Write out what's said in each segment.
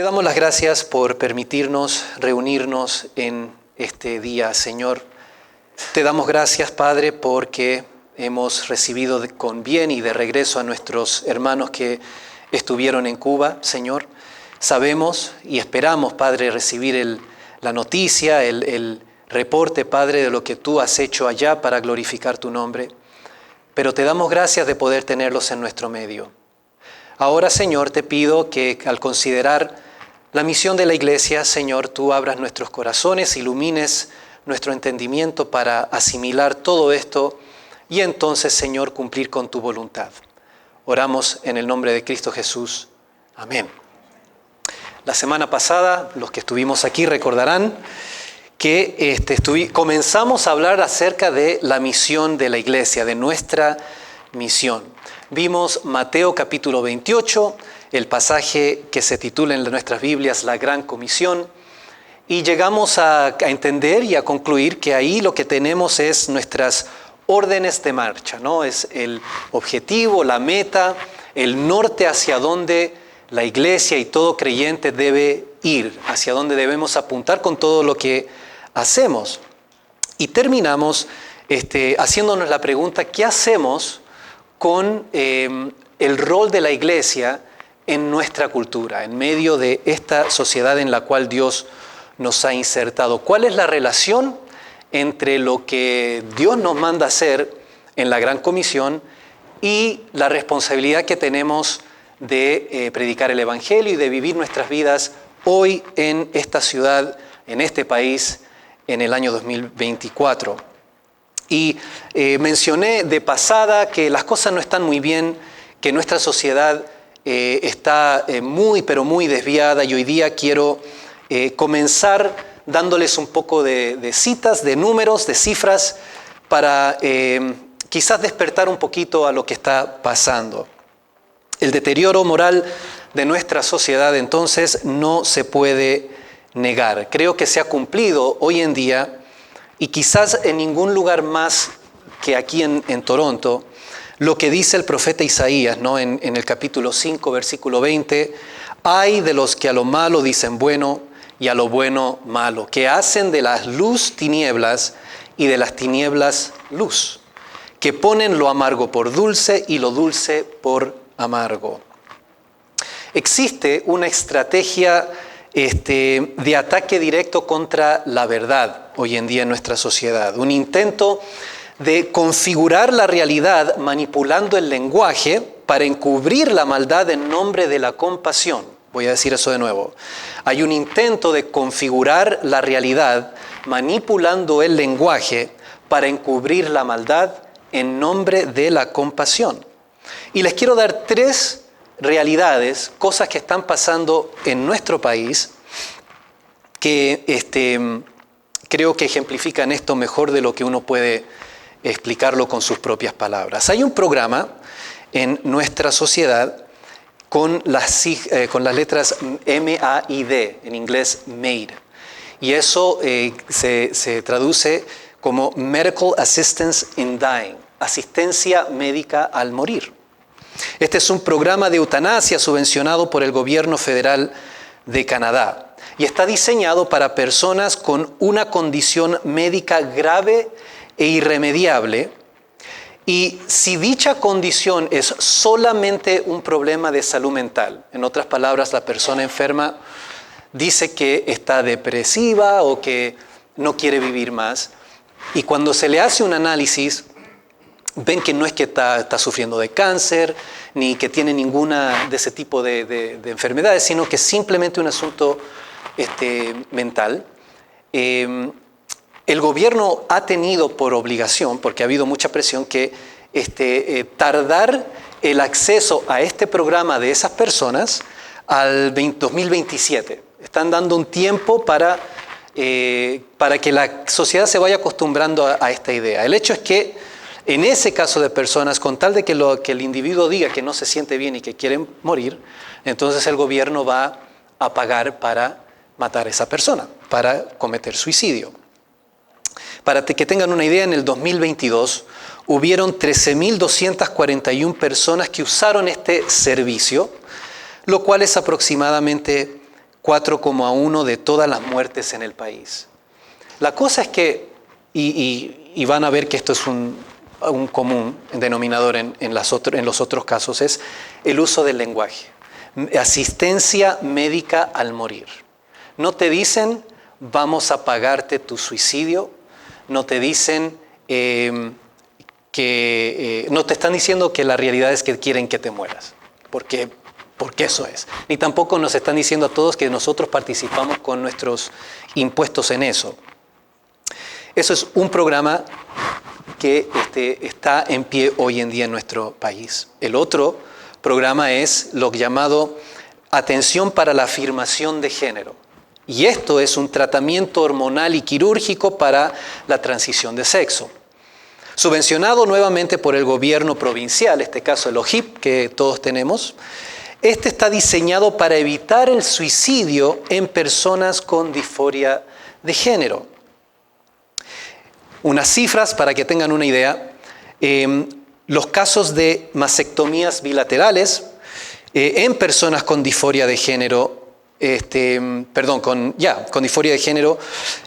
damos las gracias por permitirnos reunirnos en este día, Señor. Te damos gracias, Padre, porque hemos recibido con bien y de regreso a nuestros hermanos que estuvieron en Cuba, Señor. Sabemos y esperamos, Padre, recibir la noticia, el reporte, Padre, de lo que tú has hecho allá para glorificar tu nombre. Pero te damos gracias de poder tenerlos en nuestro medio. Ahora, Señor, te pido que al considerar la misión de la Iglesia, Señor, tú abras nuestros corazones, ilumines nuestro entendimiento para asimilar todo esto y entonces, Señor, cumplir con tu voluntad. Oramos en el nombre de Cristo Jesús. Amén. La semana pasada, los que estuvimos aquí recordarán que comenzamos a hablar acerca de la misión de la Iglesia, de nuestra misión. Vimos Mateo capítulo 28, el pasaje que se titula en nuestras Biblias La Gran Comisión, y llegamos a entender y a concluir que ahí lo que tenemos es nuestras órdenes de marcha, ¿no? Es el objetivo, la meta, el norte hacia donde la Iglesia y todo creyente debe ir, hacia donde debemos apuntar con todo lo que hacemos. Y terminamos haciéndonos la pregunta, ¿qué hacemos con el rol de la Iglesia en nuestra cultura, en medio de esta sociedad en la cual Dios nos ha insertado? ¿Cuál es la relación entre lo que Dios nos manda hacer en la Gran Comisión y la responsabilidad que tenemos de predicar el Evangelio y de vivir nuestras vidas hoy en esta ciudad, en este país, en el año 2024? Y mencioné de pasada que las cosas no están muy bien, que nuestra sociedad está muy, pero muy desviada, y hoy día quiero comenzar dándoles un poco de citas, de números, de cifras, para quizás despertar un poquito a lo que está pasando. El deterioro moral de nuestra sociedad, entonces, no se puede negar. Creo que se ha cumplido hoy en día, y quizás en ningún lugar más que aquí en Toronto, lo que dice el profeta Isaías, ¿no? En el capítulo 5, versículo 20, «Ay de los que a lo malo dicen bueno y a lo bueno malo, que hacen de la luz tinieblas y de las tinieblas luz, que ponen lo amargo por dulce y lo dulce por amargo». Existe una estrategia de ataque directo contra la verdad hoy en día en nuestra sociedad. Un intento de configurar la realidad manipulando el lenguaje para encubrir la maldad en nombre de la compasión. Voy a decir eso de nuevo. Hay un intento de configurar la realidad manipulando el lenguaje para encubrir la maldad en nombre de la compasión. Y les quiero dar 3 realidades, cosas que están pasando en nuestro país, que creo que ejemplifican esto mejor de lo que uno puede explicarlo con sus propias palabras. Hay un programa en nuestra sociedad con las letras M-A-I-D, en inglés MAID, y eso se traduce como Medical Assistance in Dying, asistencia médica al morir. Este es un programa de eutanasia subvencionado por el gobierno federal de Canadá y está diseñado para personas con una condición médica grave e irremediable, y si dicha condición es solamente un problema de salud mental, en otras palabras, la persona enferma dice que está depresiva o que no quiere vivir más, y cuando se le hace un análisis, ven que no es que está sufriendo de cáncer, ni que tiene ninguna de ese tipo de enfermedades, sino que es simplemente un asunto mental. El gobierno ha tenido por obligación, porque ha habido mucha presión, que tardar el acceso a este programa de esas personas al 2027. Están dando un tiempo para que la sociedad se vaya acostumbrando a esta idea. El hecho es que en ese caso de personas, con tal de que el individuo diga que no se siente bien y que quiere morir, entonces el gobierno va a pagar para matar a esa persona, para cometer suicidio. Para que tengan una idea, en el 2022 hubieron 13.241 personas que usaron este servicio, lo cual es aproximadamente 4,1 de todas las muertes en el país. La cosa es que, y van a ver que esto es un común denominador en los otros casos, es el uso del lenguaje. Asistencia médica al morir. No te dicen, vamos a pagarte tu suicidio, no te dicen no te están diciendo que la realidad es que quieren que te mueras, porque eso es. Ni tampoco nos están diciendo a todos que nosotros participamos con nuestros impuestos en eso. Eso es un programa que está en pie hoy en día en nuestro país. El otro programa es lo llamado Atención para la Afirmación de Género. Y esto es un tratamiento hormonal y quirúrgico para la transición de sexo. Subvencionado nuevamente por el gobierno provincial, en este caso el OHIP que todos tenemos. Este está diseñado para evitar el suicidio en personas con disforia de género. Unas cifras para que tengan una idea. Los casos de mastectomías bilaterales en personas con disforia de género, con disforia de género,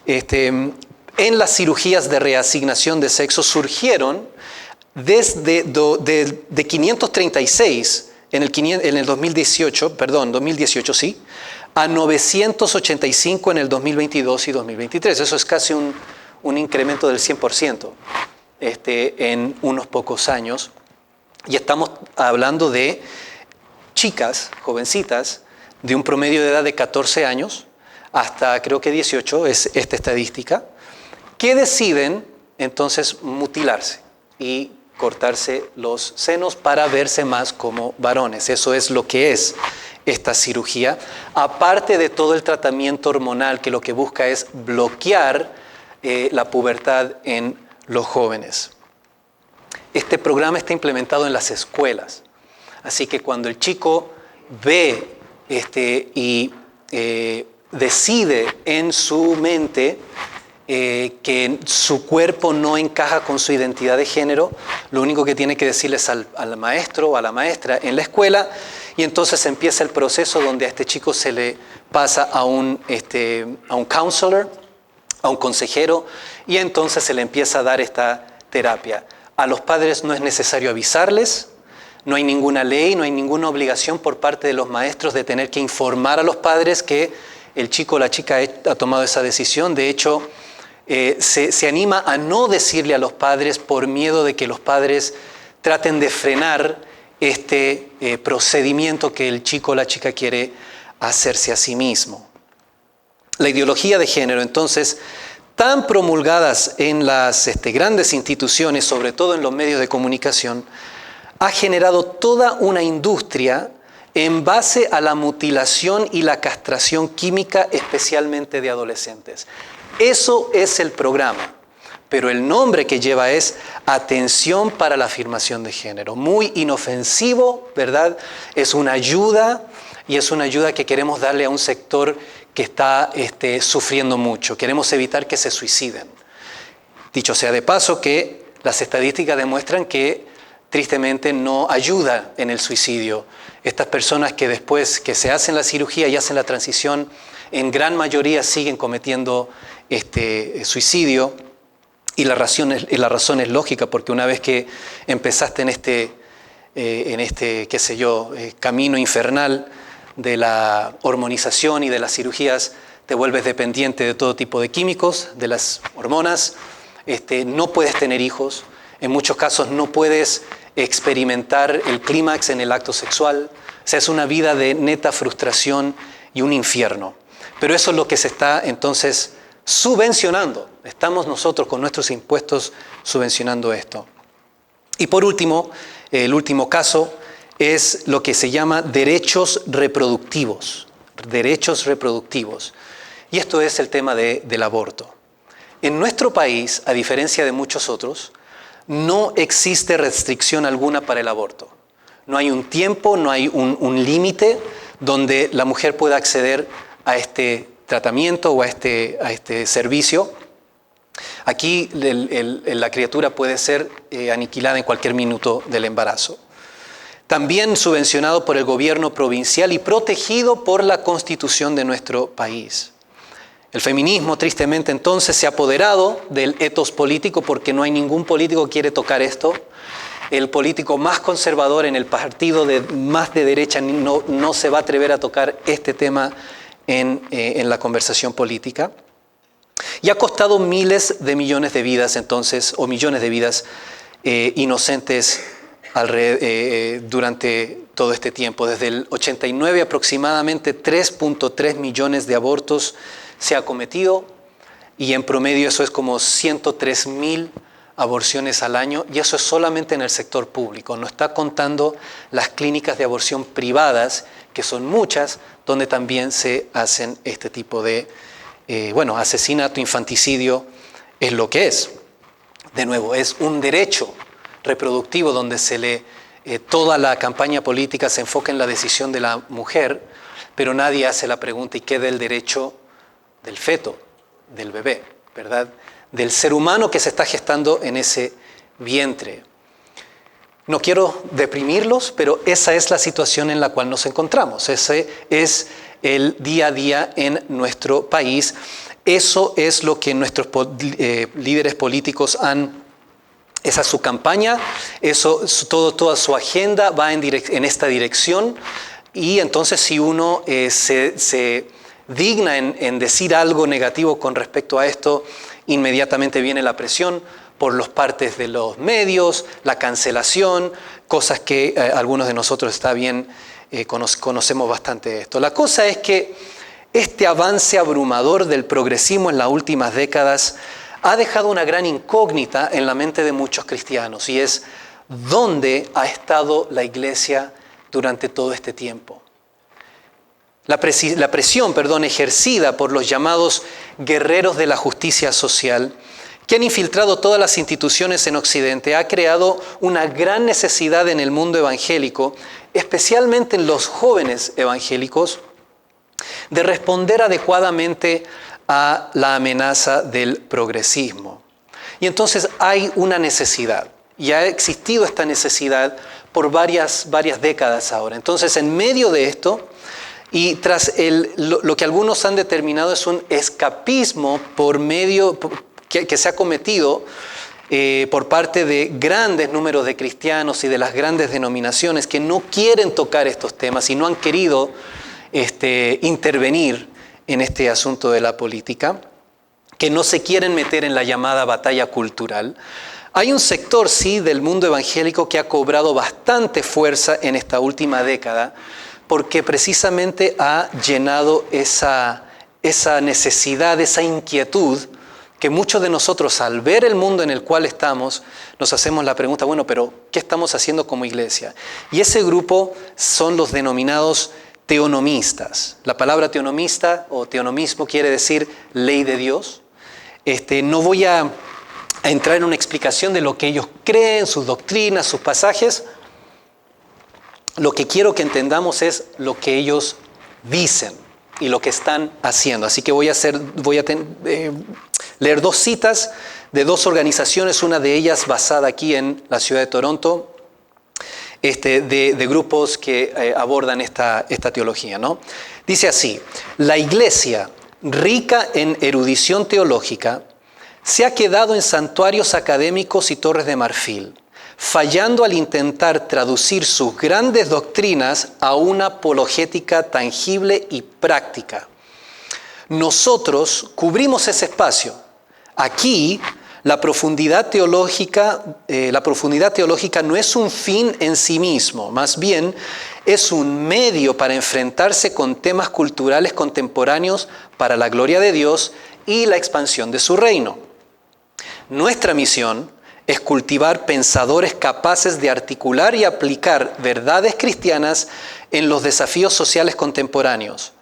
en las cirugías de reasignación de sexo surgieron desde de 536 en el 2018, sí, a 985 en el 2022 y 2023. Eso es casi un incremento del 100% en unos pocos años. Y estamos hablando de chicas, jovencitas, de un promedio de edad de 14 años hasta creo que 18, es esta estadística, que deciden entonces mutilarse y cortarse los senos para verse más como varones. Eso es lo que es esta cirugía, aparte de todo el tratamiento hormonal que lo que busca es bloquear la pubertad en los jóvenes. Este programa está implementado en las escuelas, así que cuando el chico ve y decide en su mente que su cuerpo no encaja con su identidad de género, lo único que tiene que decirles al maestro o a la maestra en la escuela, y entonces empieza el proceso donde a este chico se le pasa a un counselor, a un consejero, y entonces se le empieza a dar esta terapia. A los padres no es necesario avisarles, no hay ninguna ley, no hay ninguna obligación por parte de los maestros de tener que informar a los padres que el chico o la chica ha tomado esa decisión. De hecho, se anima a no decirle a los padres por miedo de que los padres traten de frenar este procedimiento que el chico o la chica quiere hacerse a sí mismo. La ideología de género, entonces, tan promulgadas en las grandes instituciones, sobre todo en los medios de comunicación, ha generado toda una industria en base a la mutilación y la castración química, especialmente de adolescentes. Eso es el programa, pero el nombre que lleva es Atención para la Afirmación de Género. Muy inofensivo, ¿verdad? Es una ayuda, y es una ayuda que queremos darle a un sector que está sufriendo mucho. Queremos evitar que se suiciden. Dicho sea de paso que las estadísticas demuestran que tristemente no ayuda en el suicidio. Estas personas que después que se hacen la cirugía y hacen la transición, en gran mayoría siguen cometiendo suicidio, y la razón es lógica, porque una vez que empezaste en este camino infernal de la hormonización y de las cirugías, te vuelves dependiente de todo tipo de químicos, de las hormonas, no puedes tener hijos, en muchos casos no puedes experimentar el clímax en el acto sexual. O sea, es una vida de neta frustración y un infierno. Pero eso es lo que se está entonces subvencionando. Estamos nosotros con nuestros impuestos subvencionando esto. Y por último, el último caso es lo que se llama derechos reproductivos. Derechos reproductivos. Y esto es el tema del aborto. En nuestro país, a diferencia de muchos otros, no existe restricción alguna para el aborto. No hay un tiempo, no hay un límite donde la mujer pueda acceder a este tratamiento o a este servicio. Aquí la criatura puede ser aniquilada en cualquier minuto del embarazo. también subvencionado por el gobierno provincial y protegido por la Constitución de nuestro país. El feminismo, tristemente, entonces se ha apoderado del etos político porque no hay ningún político que quiere tocar esto. El político más conservador en el partido más de derecha no se va a atrever a tocar este tema en la conversación política. Y ha costado miles de millones de vidas entonces, o millones de vidas inocentes durante todo este tiempo. Desde el 89 aproximadamente 3.3 millones de abortos se ha cometido y en promedio eso es como 103.000 aborciones al año, y eso es solamente en el sector público. No está contando las clínicas de aborción privadas, que son muchas, donde también se hacen este tipo de, asesinato, infanticidio, es lo que es. De nuevo, es un derecho reproductivo donde toda la campaña política se enfoca en la decisión de la mujer, pero nadie hace la pregunta, ¿y qué del derecho del feto, del bebé, verdad? Del ser humano que se está gestando en ese vientre. No quiero deprimirlos, pero esa es la situación en la cual nos encontramos. Ese es el día a día en nuestro país. Eso es lo que nuestros líderes políticos esa es su campaña, toda su agenda va en esta dirección, y entonces si uno se digna en decir algo negativo con respecto a esto, inmediatamente viene la presión por las partes de los medios, la cancelación, cosas que algunos de nosotros está bien, conocemos bastante esto. La cosa es que este avance abrumador del progresismo en las últimas décadas ha dejado una gran incógnita en la mente de muchos cristianos, y es ¿dónde ha estado la iglesia durante todo este tiempo? La presión ejercida por los llamados guerreros de la justicia social, que han infiltrado todas las instituciones en Occidente, ha creado una gran necesidad en el mundo evangélico, especialmente en los jóvenes evangélicos, de responder adecuadamente a la amenaza del progresismo. Y entonces hay una necesidad, y ha existido esta necesidad por varias décadas ahora. Entonces, en medio de esto, y tras lo que algunos han determinado es un escapismo que se ha cometido por parte de grandes números de cristianos y de las grandes denominaciones que no quieren tocar estos temas y no han querido intervenir en este asunto de la política, que no se quieren meter en la llamada batalla cultural. Hay un sector, sí, del mundo evangélico que ha cobrado bastante fuerza en esta última década, porque precisamente ha llenado esa necesidad, esa inquietud, que muchos de nosotros, al ver el mundo en el cual estamos, nos hacemos la pregunta, bueno, pero ¿qué estamos haciendo como iglesia? Y ese grupo son los denominados teonomistas. La palabra teonomista o teonomismo quiere decir ley de Dios. No voy a entrar en una explicación de lo que ellos creen, sus doctrinas, sus pasajes. Lo que quiero que entendamos es lo que ellos dicen y lo que están haciendo. Así que voy a leer dos citas de dos organizaciones, una de ellas basada aquí en la ciudad de Toronto, de grupos que abordan esta teología, ¿no? Dice así: la iglesia, rica en erudición teológica, se ha quedado en santuarios académicos y torres de marfil, fallando al intentar traducir sus grandes doctrinas a una apologética tangible y práctica. Nosotros cubrimos ese espacio. Aquí, la profundidad teológica no es un fin en sí mismo, más bien es un medio para enfrentarse con temas culturales contemporáneos para la gloria de Dios y la expansión de su reino. Nuestra misión es cultivar pensadores capaces de articular y aplicar verdades cristianas en los desafíos sociales contemporáneos.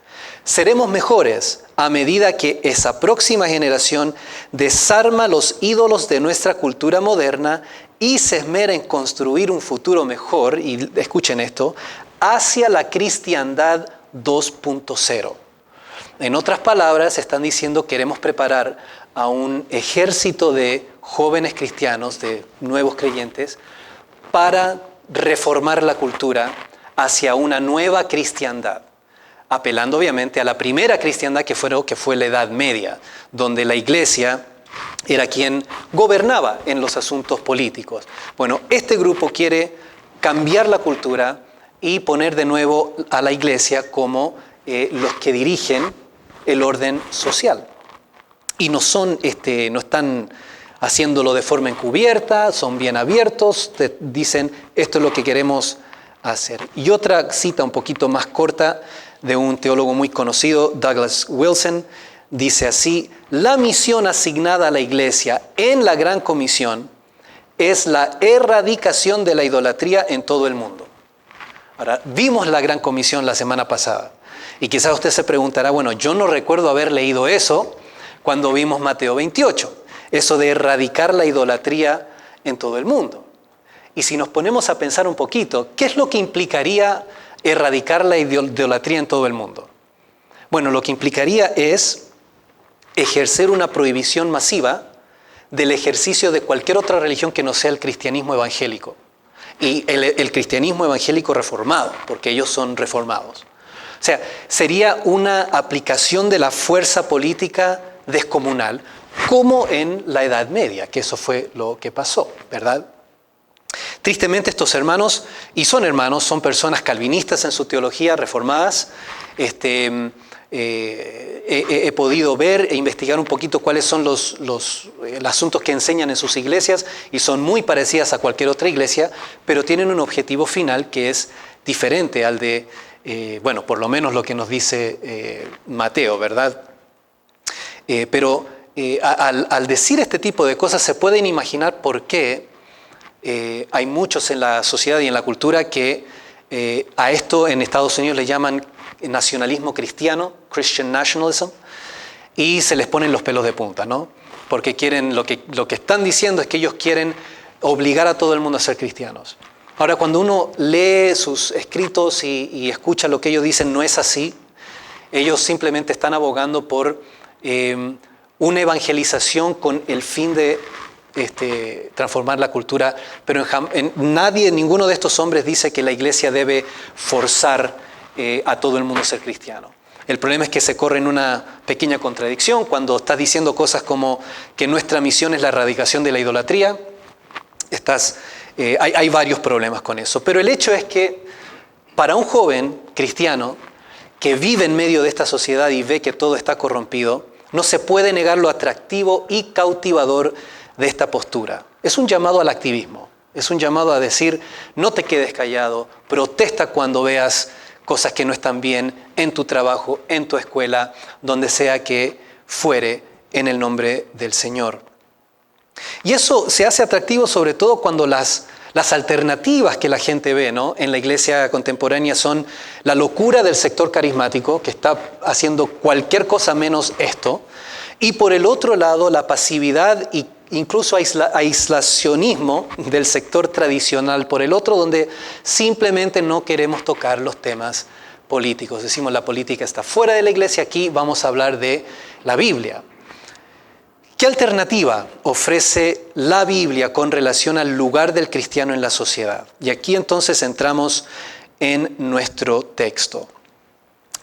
Seremos mejores a medida que esa próxima generación desarma los ídolos de nuestra cultura moderna y se esmera en construir un futuro mejor, y escuchen esto, hacia la cristiandad 2.0. En otras palabras, están diciendo queremos preparar a un ejército de jóvenes cristianos, de nuevos creyentes, para reformar la cultura hacia una nueva cristiandad, apelando obviamente a la primera cristiandad que fue la Edad Media, donde la iglesia era quien gobernaba en los asuntos políticos. Bueno, este grupo quiere cambiar la cultura y poner de nuevo a la iglesia como los que dirigen el orden social. Y no están haciéndolo de forma encubierta, son bien abiertos, te dicen esto es lo que queremos hacer. Y otra cita un poquito más corta de un teólogo muy conocido, Douglas Wilson, dice así: la misión asignada a la iglesia en la Gran Comisión es la erradicación de la idolatría en todo el mundo. Ahora, vimos la Gran Comisión la semana pasada y quizás usted se preguntará, bueno, yo no recuerdo haber leído eso cuando vimos Mateo 28, eso de erradicar la idolatría en todo el mundo. Y si nos ponemos a pensar un poquito, ¿qué es lo que implicaría erradicar la idolatría en todo el mundo? Bueno, lo que implicaría es ejercer una prohibición masiva del ejercicio de cualquier otra religión que no sea el cristianismo evangélico. Y el cristianismo evangélico reformado, porque ellos son reformados. O sea, sería una aplicación de la fuerza política descomunal, como en la Edad Media, que eso fue lo que pasó, ¿verdad? Tristemente estos hermanos, y son personas calvinistas en su teología, reformadas. He podido ver e investigar un poquito cuáles son los asuntos que enseñan en sus iglesias y son muy parecidas a cualquier otra iglesia, pero tienen un objetivo final que es diferente al de, por lo menos lo que nos dice Mateo, ¿verdad? Al decir este tipo de cosas se pueden imaginar por qué hay muchos en la sociedad y en la cultura que a esto en Estados Unidos le llaman nacionalismo cristiano, Christian nationalism, y se les ponen los pelos de punta, ¿no? Porque lo que están diciendo es que ellos quieren obligar a todo el mundo a ser cristianos. Ahora, cuando uno lee sus escritos y escucha lo que ellos dicen, no es así. Ellos simplemente están abogando por una evangelización con el fin de transformar la cultura, pero ninguno de estos hombres dice que la iglesia debe forzar a todo el mundo a ser cristiano. El problema es que se corre en una pequeña contradicción cuando estás diciendo cosas como que nuestra misión es la erradicación de la idolatría. Hay varios problemas con eso, pero el hecho es que para un joven cristiano que vive en medio de esta sociedad y ve que todo está corrompido, no se puede negar lo atractivo y cautivador de esta postura. Es un llamado al activismo, es un llamado a decir, no te quedes callado, protesta cuando veas cosas que no están bien en tu trabajo, en tu escuela, donde sea que fuere, en el nombre del Señor. Y eso se hace atractivo sobre todo cuando las alternativas que la gente ve, ¿no?, en la iglesia contemporánea son la locura del sector carismático, que está haciendo cualquier cosa menos esto, y por el otro lado la pasividad e incluso aislacionismo del sector tradicional por el otro, donde simplemente no queremos tocar los temas políticos. Decimos la política está fuera de la iglesia, aquí vamos a hablar de la Biblia. ¿Qué alternativa ofrece la Biblia con relación al lugar del cristiano en la sociedad? Y aquí entonces entramos en nuestro texto.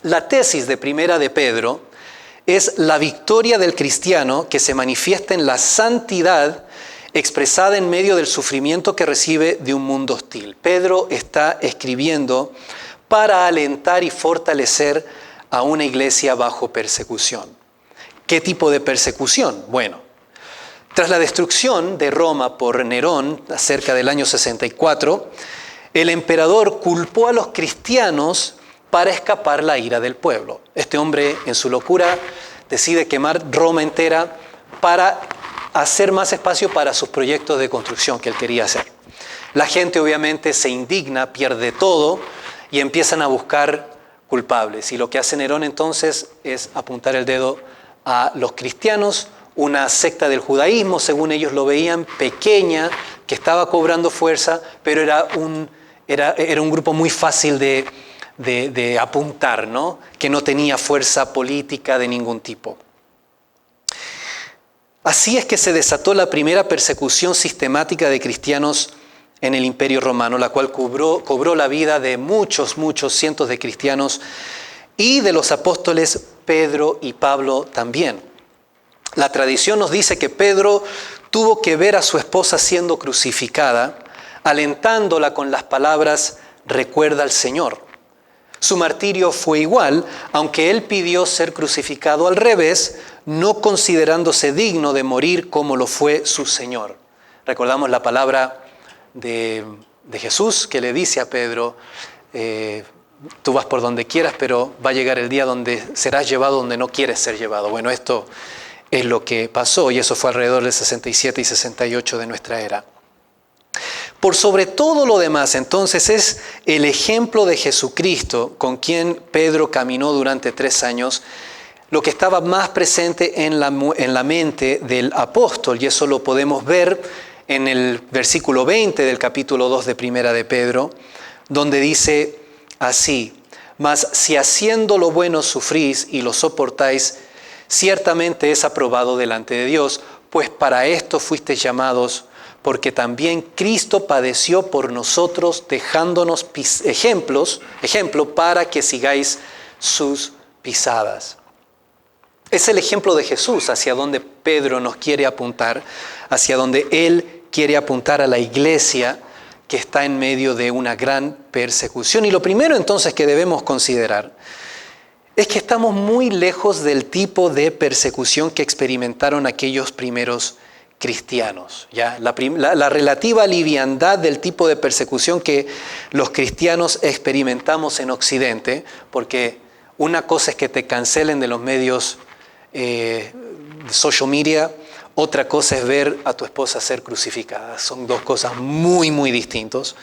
La tesis de Primera de Pedro es la victoria del cristiano que se manifiesta en la santidad expresada en medio del sufrimiento que recibe de un mundo hostil. Pedro está escribiendo para alentar y fortalecer a una iglesia bajo persecución. ¿Qué tipo de persecución? Bueno, tras la destrucción de Roma por Nerón, cerca del año 64, el emperador culpó a los cristianos para escapar la ira del pueblo. Este hombre, en su locura, decide quemar Roma entera para hacer más espacio para sus proyectos de construcción que él quería hacer. La gente obviamente se indigna, pierde todo y empiezan a buscar culpables. Y lo que hace Nerón entonces es apuntar el dedo a los cristianos, una secta del judaísmo, según ellos lo veían, pequeña, que estaba cobrando fuerza, pero era un grupo muy fácil de apuntar, ¿no?, que no tenía fuerza política de ningún tipo. Así es que se desató la primera persecución sistemática de cristianos en el Imperio Romano, la cual cobró la vida de muchos cientos de cristianos y de los apóstoles Pedro y Pablo también. La tradición nos dice que Pedro tuvo que ver a su esposa siendo crucificada, alentándola con las palabras: recuerda al Señor. Su martirio fue igual, aunque él pidió ser crucificado al revés, no considerándose digno de morir como lo fue su Señor. Recordamos la palabra de Jesús que le dice a Pedro: tú vas por donde quieras, pero va a llegar el día donde serás llevado donde no quieres ser llevado. Bueno, esto es lo que pasó, y eso fue alrededor del 67 y 68 de nuestra era. Por sobre todo lo demás, entonces, es el ejemplo de Jesucristo, con quien Pedro caminó durante 3 años, lo que estaba más presente en la mente del apóstol, y eso lo podemos ver en el versículo 20 del capítulo 2 de Primera de Pedro, donde dice así: mas si haciendo lo bueno sufrís y lo soportáis, ciertamente es aprobado delante de Dios, pues para esto fuisteis llamados, porque también Cristo padeció por nosotros, dejándonos ejemplo para que sigáis sus pisadas. Es el ejemplo de Jesús hacia donde Pedro nos quiere apuntar, hacia donde Él quiere apuntar a la iglesia que está en medio de una gran persecución. Y lo primero entonces que debemos considerar es que estamos muy lejos del tipo de persecución que experimentaron aquellos primeros cristianos. ¿Ya? La relativa liviandad del tipo de persecución que los cristianos experimentamos en Occidente, porque una cosa es que te cancelen de los medios de social media, otra cosa es ver a tu esposa ser crucificada. Son dos cosas muy distintas.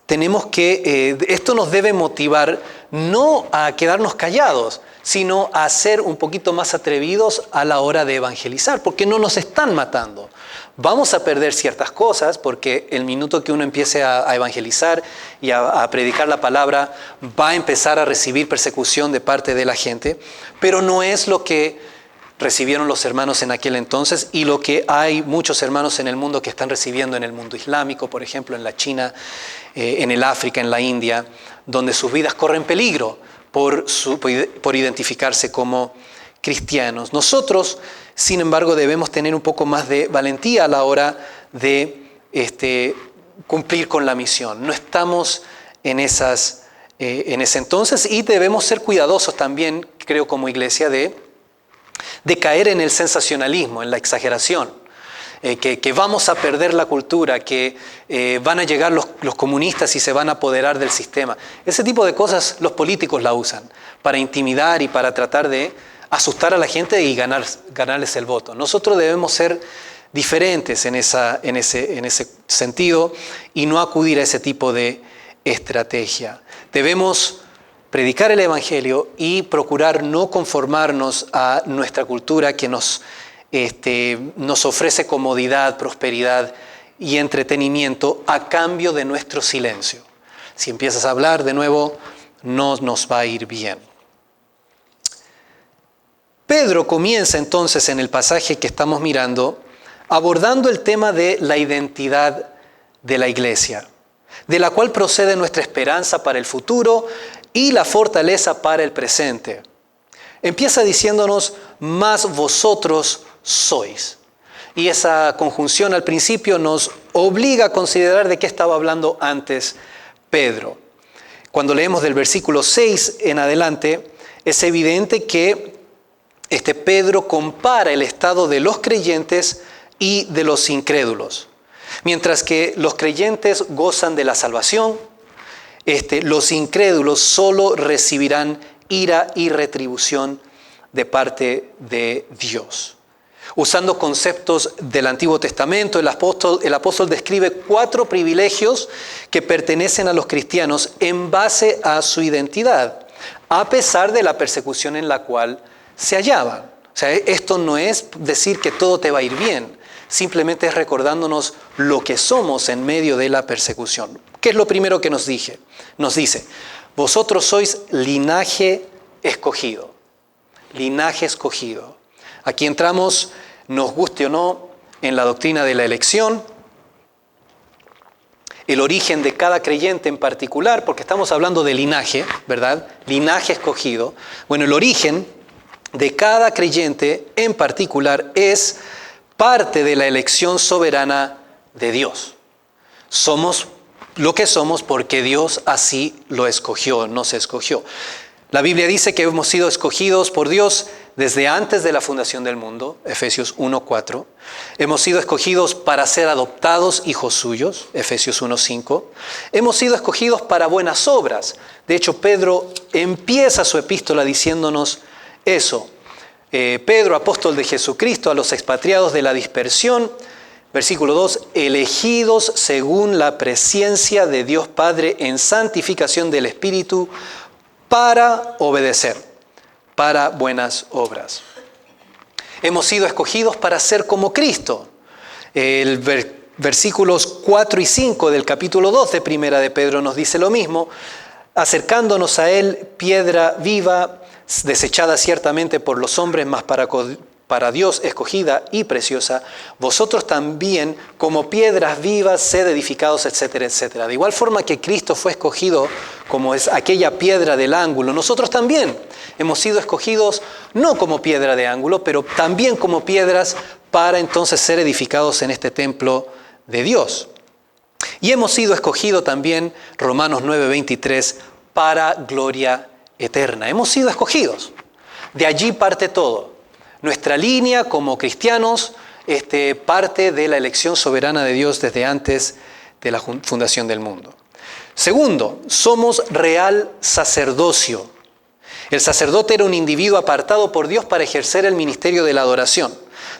Tenemos que, esto nos debe motivar no a quedarnos callados, sino a ser un poquito más atrevidos a la hora de evangelizar, porque no nos están matando. Vamos a perder ciertas cosas, porque el minuto que uno empiece a evangelizar y a predicar la palabra, va a empezar a recibir persecución de parte de la gente, pero no es lo que recibieron los hermanos en aquel entonces y lo que hay muchos hermanos en el mundo que están recibiendo en el mundo islámico, por ejemplo, en la China, en el África, en la India, donde sus vidas corren peligro por identificarse como cristianos. Nosotros, sin embargo, debemos tener un poco más de valentía a la hora de cumplir con la misión. No estamos en ese entonces, y debemos ser cuidadosos también, creo, como iglesia, de caer en el sensacionalismo, en la exageración. Que vamos a perder la cultura, que van a llegar los comunistas y se van a apoderar del sistema. Ese tipo de cosas los políticos la usan para intimidar y para tratar de asustar a la gente y ganarles el voto. Nosotros debemos ser diferentes en ese sentido y no acudir a ese tipo de estrategia. Debemos predicar el Evangelio y procurar no conformarnos a nuestra cultura que nos ofrece comodidad, prosperidad y entretenimiento a cambio de nuestro silencio. Si empiezas a hablar de nuevo, no nos va a ir bien. Pedro comienza entonces en el pasaje que estamos mirando abordando el tema de la identidad de la iglesia, de la cual procede nuestra esperanza para el futuro y la fortaleza para el presente. Empieza diciéndonos: mas vosotros sois. Y esa conjunción al principio nos obliga a considerar de qué estaba hablando antes Pedro. Cuando leemos del versículo 6 en adelante, es evidente que Pedro compara el estado de los creyentes y de los incrédulos. Mientras que los creyentes gozan de la salvación, los incrédulos solo recibirán ira y retribución de parte de Dios. Usando conceptos del Antiguo Testamento, el apóstol describe 4 privilegios que pertenecen a los cristianos en base a su identidad, a pesar de la persecución en la cual se hallaban. O sea, esto no es decir que todo te va a ir bien, simplemente es recordándonos lo que somos en medio de la persecución. ¿Qué es lo primero que nos dice? Vosotros sois linaje escogido. Linaje escogido. Aquí entramos, nos guste o no, en la doctrina de la elección. el origen de cada creyente en particular, porque estamos hablando de linaje, ¿verdad? Linaje escogido. Bueno, el origen de cada creyente en particular es parte de la elección soberana de Dios. Somos lo que somos porque Dios así lo escogió, nos escogió. La Biblia dice que hemos sido escogidos por Dios desde antes de la fundación del mundo, Efesios 1:4. Hemos sido escogidos para ser adoptados hijos suyos, Efesios 1:5. Hemos sido escogidos para buenas obras. De hecho, Pedro empieza su epístola diciéndonos eso. Pedro, apóstol de Jesucristo, a los expatriados de la dispersión, versículo 2, elegidos según la presciencia de Dios Padre en santificación del Espíritu para obedecer, para buenas obras. Hemos sido escogidos para ser como Cristo. Versículos 4 y 5 del capítulo 2 de Primera de Pedro nos dice lo mismo. Acercándonos a Él, piedra viva, desechada ciertamente por los hombres, mas para Dios escogida y preciosa, vosotros también como piedras vivas sed edificados, etcétera, etcétera. De igual forma que Cristo fue escogido como es aquella piedra del ángulo, nosotros también hemos sido escogidos no como piedra de ángulo, pero también como piedras para entonces ser edificados en este templo de Dios. Y hemos sido escogidos también, Romanos 9:23, para gloria eterna. Hemos sido escogidos. De allí parte todo. Nuestra línea como cristianos parte de la elección soberana de Dios desde antes de la fundación del mundo. Segundo, somos real sacerdocio. El sacerdote era un individuo apartado por Dios para ejercer el ministerio de la adoración.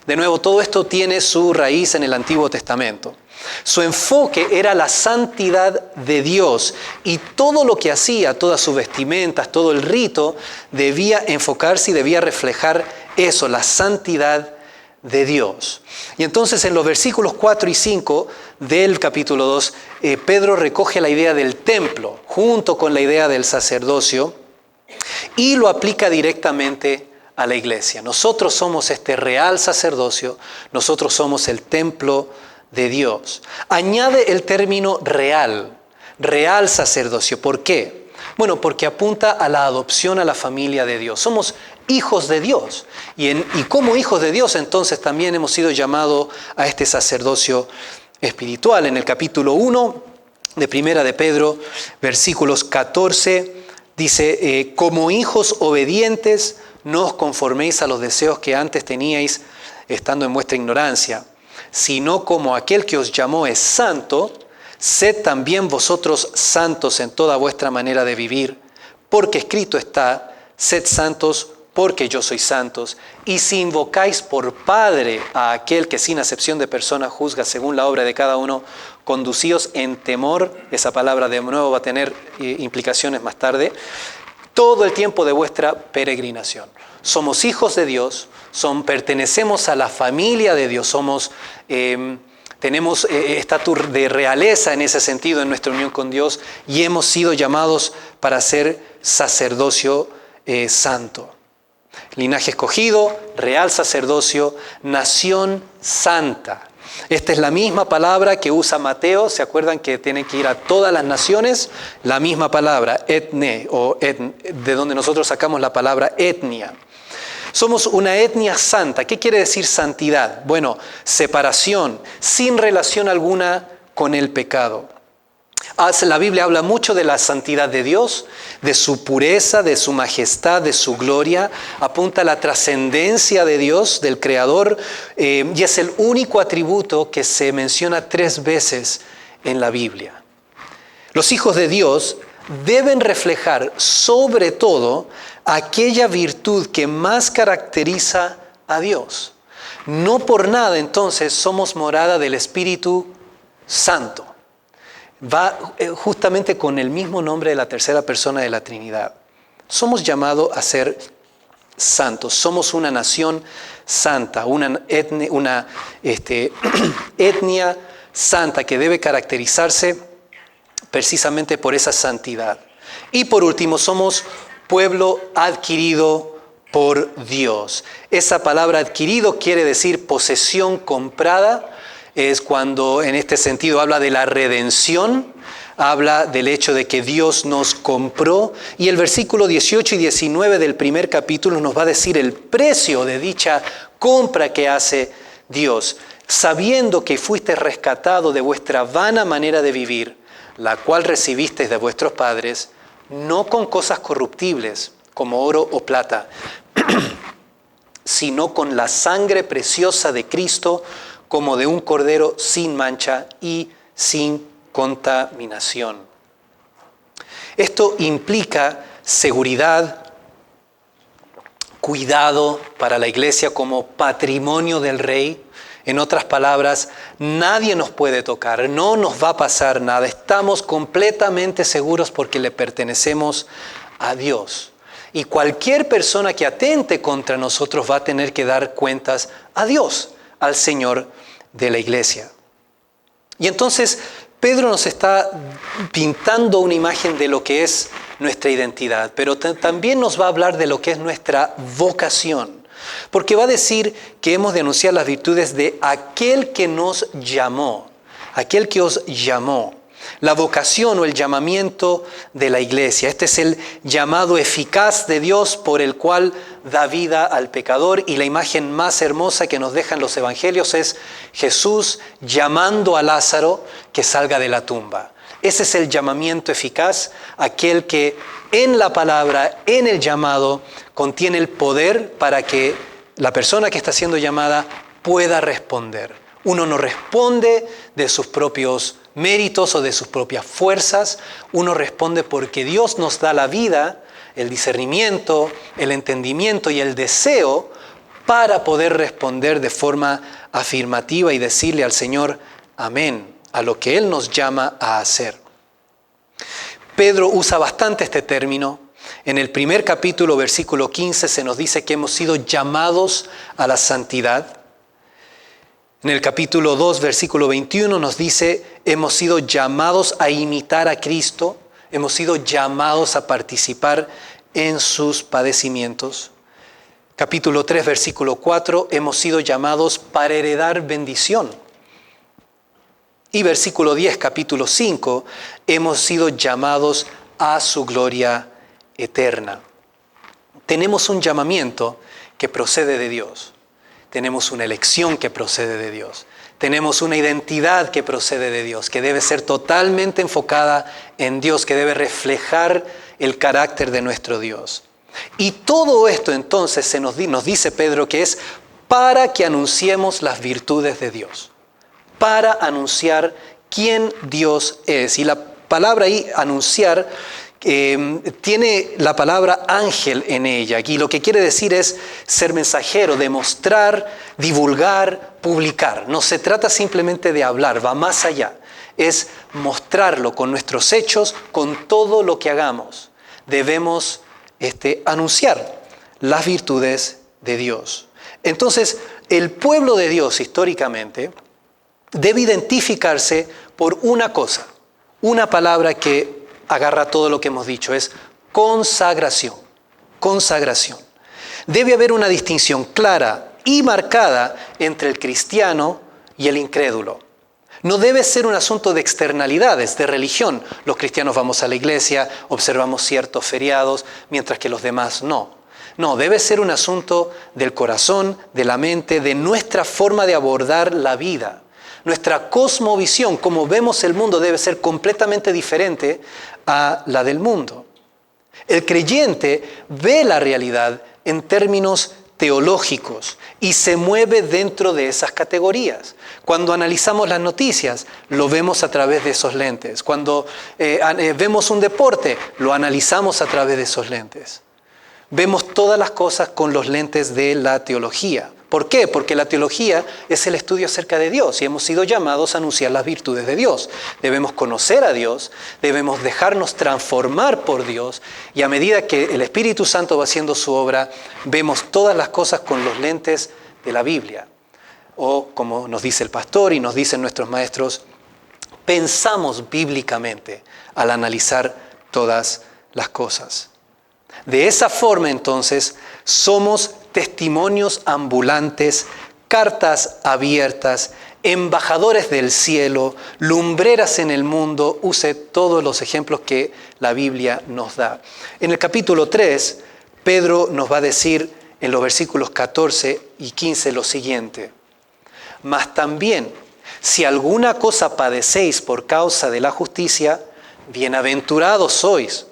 De nuevo, todo esto tiene su raíz en el Antiguo Testamento. Su enfoque era la santidad de Dios y todo lo que hacía, todas sus vestimentas, todo el rito, debía enfocarse y debía reflejar eso, la santidad de Dios. Y entonces en los versículos 4 y 5 del capítulo 2, Pedro recoge la idea del templo junto con la idea del sacerdocio y lo aplica directamente a la iglesia. Nosotros somos este real sacerdocio, nosotros somos el templo de Dios. Añade el término real sacerdocio. ¿Por qué? Bueno, porque apunta a la adopción a la familia de Dios. Somos hijos de Dios. Y como hijos de Dios, entonces también hemos sido llamados a este sacerdocio espiritual. En el capítulo 1 de Primera de Pedro, versículos 14, dice, como hijos obedientes, no os conforméis a los deseos que antes teníais estando en vuestra ignorancia, sino como aquel que os llamó es santo, sed también vosotros santos en toda vuestra manera de vivir, porque escrito está, sed santos porque yo soy santos. Y si invocáis por Padre a aquel que sin acepción de persona juzga según la obra de cada uno, conducíos en temor, esa palabra de nuevo va a tener implicaciones más tarde, todo el tiempo de vuestra peregrinación. Somos hijos de Dios, pertenecemos a la familia de Dios, tenemos estatus de realeza en ese sentido en nuestra unión con Dios y hemos sido llamados para ser sacerdocio santo. Linaje escogido, real sacerdocio, nación santa. Esta es la misma palabra que usa Mateo, ¿se acuerdan que tienen que ir a todas las naciones? La misma palabra, etne, de donde nosotros sacamos la palabra etnia. Somos una etnia santa. ¿Qué quiere decir santidad? Bueno, separación, sin relación alguna con el pecado. La Biblia habla mucho de la santidad de Dios, de su pureza, de su majestad, de su gloria. Apunta a la trascendencia de Dios, del Creador, y es el único atributo que se menciona 3 veces en la Biblia. Los hijos de Dios deben reflejar sobre todo aquella virtud que más caracteriza a Dios. No por nada entonces somos morada del Espíritu Santo. Va justamente con el mismo nombre de la tercera persona de la Trinidad. Somos llamados a ser santos. Somos una nación santa, una etnia santa que debe caracterizarse precisamente por esa santidad. Y por último, somos pueblo adquirido por Dios. Esa palabra adquirido quiere decir posesión comprada. es cuando en este sentido habla de la redención, habla del hecho de que Dios nos compró, y el versículo 18 y 19 del primer capítulo nos va a decir el precio de dicha compra que hace Dios, sabiendo que fuiste rescatado de vuestra vana manera de vivir, la cual recibisteis de vuestros padres, no con cosas corruptibles, como oro o plata, sino con la sangre preciosa de Cristo, como de un cordero sin mancha y sin contaminación. Esto implica seguridad, cuidado para la iglesia como patrimonio del Rey. En otras palabras, nadie nos puede tocar, no nos va a pasar nada. Estamos completamente seguros porque le pertenecemos a Dios. Y cualquier persona que atente contra nosotros va a tener que dar cuentas a Dios, al Señor de la iglesia. Y entonces Pedro nos está pintando una imagen de lo que es nuestra identidad, pero también nos va a hablar de lo que es nuestra vocación. Porque va a decir que hemos de anunciar las virtudes de aquel que nos llamó, aquel que os llamó. La vocación o el llamamiento de la iglesia. Este es el llamado eficaz de Dios por el cual da vida al pecador, y la imagen más hermosa que nos dejan los evangelios es Jesús llamando a Lázaro que salga de la tumba. Ese es el llamamiento eficaz, aquel que en la palabra, en el llamado, contiene el poder para que la persona que está siendo llamada pueda responder. Uno no responde de sus propios méritos o de sus propias fuerzas, uno responde porque Dios nos da la vida, el discernimiento, el entendimiento y el deseo para poder responder de forma afirmativa y decirle al Señor amén a lo que Él nos llama a hacer. Pedro usa bastante este término. En el primer capítulo, versículo 15, se nos dice que hemos sido llamados a la santidad. En el capítulo 2, versículo 21 nos dice, hemos sido llamados a imitar a Cristo, hemos sido llamados a participar en sus padecimientos. Capítulo 3, versículo 4, hemos sido llamados para heredar bendición. Y versículo 10, capítulo 5, hemos sido llamados a su gloria eterna. Tenemos un llamamiento que procede de Dios. Tenemos una elección que procede de Dios. Tenemos una identidad que procede de Dios, que debe ser totalmente enfocada en Dios, que debe reflejar el carácter de nuestro Dios. Y todo esto entonces nos dice Pedro que es para que anunciemos las virtudes de Dios, para anunciar quién Dios es. Y la palabra ahí, anunciar, tiene la palabra ángel en ella, y lo que quiere decir es ser mensajero, demostrar, divulgar, publicar. No se trata simplemente de hablar, va más allá. Es mostrarlo con nuestros hechos, con todo lo que hagamos. Debemos anunciar las virtudes de Dios. Entonces, el pueblo de Dios históricamente debe identificarse por una cosa, una palabra que agarra todo lo que hemos dicho, es consagración. Consagración. Debe haber una distinción clara y marcada entre el cristiano y el incrédulo. No debe ser un asunto de externalidades, de religión. Los cristianos vamos a la iglesia, observamos ciertos feriados, mientras que los demás no. No, debe ser un asunto del corazón, de la mente, de nuestra forma de abordar la vida. Nuestra cosmovisión, como vemos el mundo, debe ser completamente diferente a la del mundo. El creyente ve la realidad en términos teológicos y se mueve dentro de esas categorías. Cuando analizamos las noticias, lo vemos a través de esos lentes. Cuando vemos un deporte, lo analizamos a través de esos lentes. Vemos todas las cosas con los lentes de la teología. ¿Por qué? Porque la teología es el estudio acerca de Dios y hemos sido llamados a anunciar las virtudes de Dios. Debemos conocer a Dios, debemos dejarnos transformar por Dios, y a medida que el Espíritu Santo va haciendo su obra, vemos todas las cosas con los lentes de la Biblia. O como nos dice el pastor y nos dicen nuestros maestros, pensamos bíblicamente al analizar todas las cosas. De esa forma, entonces, somos testimonios ambulantes, cartas abiertas, embajadores del cielo, lumbreras en el mundo. Use todos los ejemplos que la Biblia nos da. En el capítulo 3, Pedro nos va a decir en los versículos 14 y 15 lo siguiente: mas también, si alguna cosa padecéis por causa de la justicia, bienaventurados sois.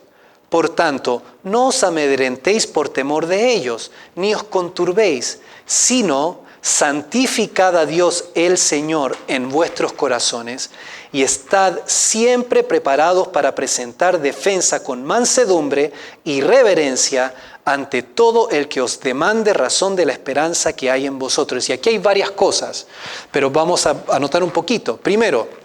Por tanto, no os amedrentéis por temor de ellos, ni os conturbéis, sino santificad a Dios el Señor en vuestros corazones y estad siempre preparados para presentar defensa con mansedumbre y reverencia ante todo el que os demande razón de la esperanza que hay en vosotros. Y aquí hay varias cosas, pero vamos a anotar un poquito. Primero,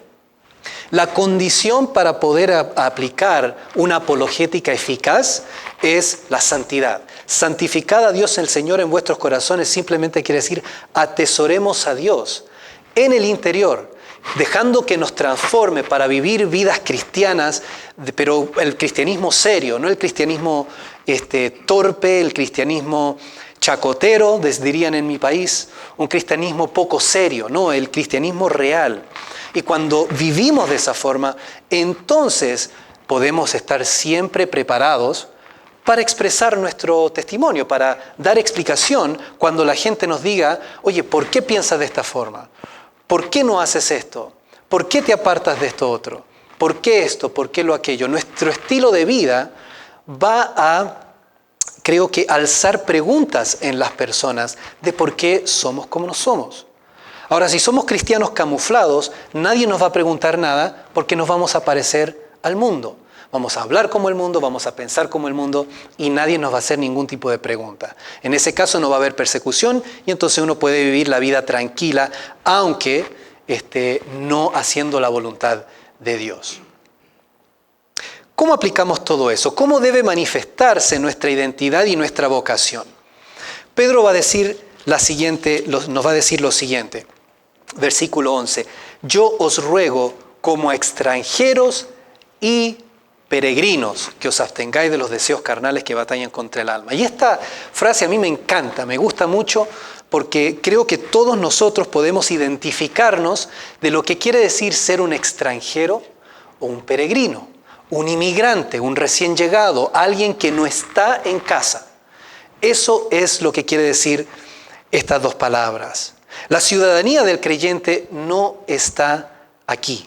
la condición para poder aplicar una apologética eficaz es la santidad. Santificad a Dios el Señor en vuestros corazones simplemente quiere decir atesoremos a Dios en el interior, dejando que nos transforme para vivir vidas cristianas, pero el cristianismo serio, no el cristianismo torpe, el cristianismo chacotero, dirían en mi país, un cristianismo poco serio, no, el cristianismo real. Y cuando vivimos de esa forma, entonces podemos estar siempre preparados para expresar nuestro testimonio, para dar explicación cuando la gente nos diga, oye, ¿por qué piensas de esta forma? ¿Por qué no haces esto? ¿Por qué te apartas de esto otro? ¿Por qué esto? ¿Por qué lo aquello? Nuestro estilo de vida va a, creo que, alzar preguntas en las personas de por qué somos como no somos. Ahora, si somos cristianos camuflados, nadie nos va a preguntar nada porque nos vamos a parecer al mundo. Vamos a hablar como el mundo, vamos a pensar como el mundo y nadie nos va a hacer ningún tipo de pregunta. En ese caso no va a haber persecución y entonces uno puede vivir la vida tranquila, aunque no haciendo la voluntad de Dios. ¿Cómo aplicamos todo eso? ¿Cómo debe manifestarse nuestra identidad y nuestra vocación? Pedro va a decir nos va a decir lo siguiente, versículo 11. Yo os ruego como a extranjeros y peregrinos que os abstengáis de los deseos carnales que batallan contra el alma. Y esta frase a mí me encanta, me gusta mucho porque creo que todos nosotros podemos identificarnos de lo que quiere decir ser un extranjero o un peregrino, un inmigrante, un recién llegado, alguien que no está en casa. Eso es lo que quiere decir estas dos palabras. La ciudadanía del creyente no está aquí.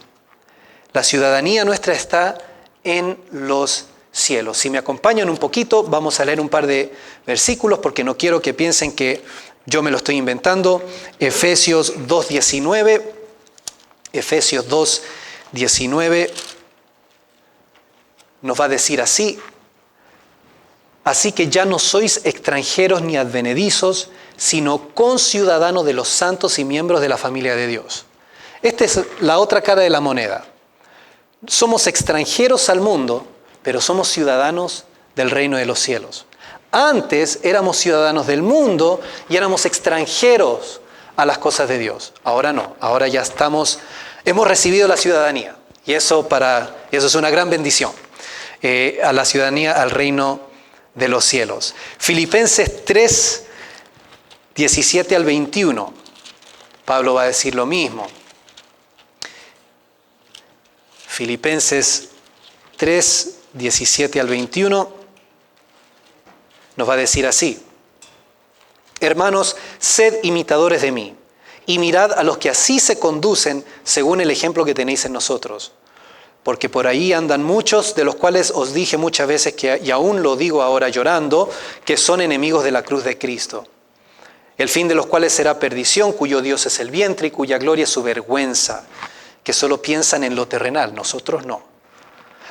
La ciudadanía nuestra está en los cielos. Si me acompañan un poquito, vamos a leer un par de versículos porque no quiero que piensen que yo me lo estoy inventando. Efesios 2:19. Efesios 2:19 nos va a decir así. Así que ya no sois extranjeros ni advenedizos, sino conciudadanos de los santos y miembros de la familia de Dios. Esta es la otra cara de la moneda. Somos extranjeros al mundo, pero somos ciudadanos del reino de los cielos. Antes éramos ciudadanos del mundo y éramos extranjeros a las cosas de Dios. Ahora no, ahora ya hemos recibido la ciudadanía. Y eso es una gran bendición. A la ciudadanía, al reino de los cielos. Filipenses 3, 17 al 21. Pablo va a decir lo mismo. Filipenses 3, 17 al 21 nos va a decir así. Hermanos, sed imitadores de mí y mirad a los que así se conducen según el ejemplo que tenéis en nosotros. Porque por ahí andan muchos, de los cuales os dije muchas veces, y aún lo digo ahora llorando, que son enemigos de la cruz de Cristo. El fin de los cuales será perdición, cuyo Dios es el vientre y cuya gloria es su vergüenza, que solo piensan en lo terrenal, nosotros no.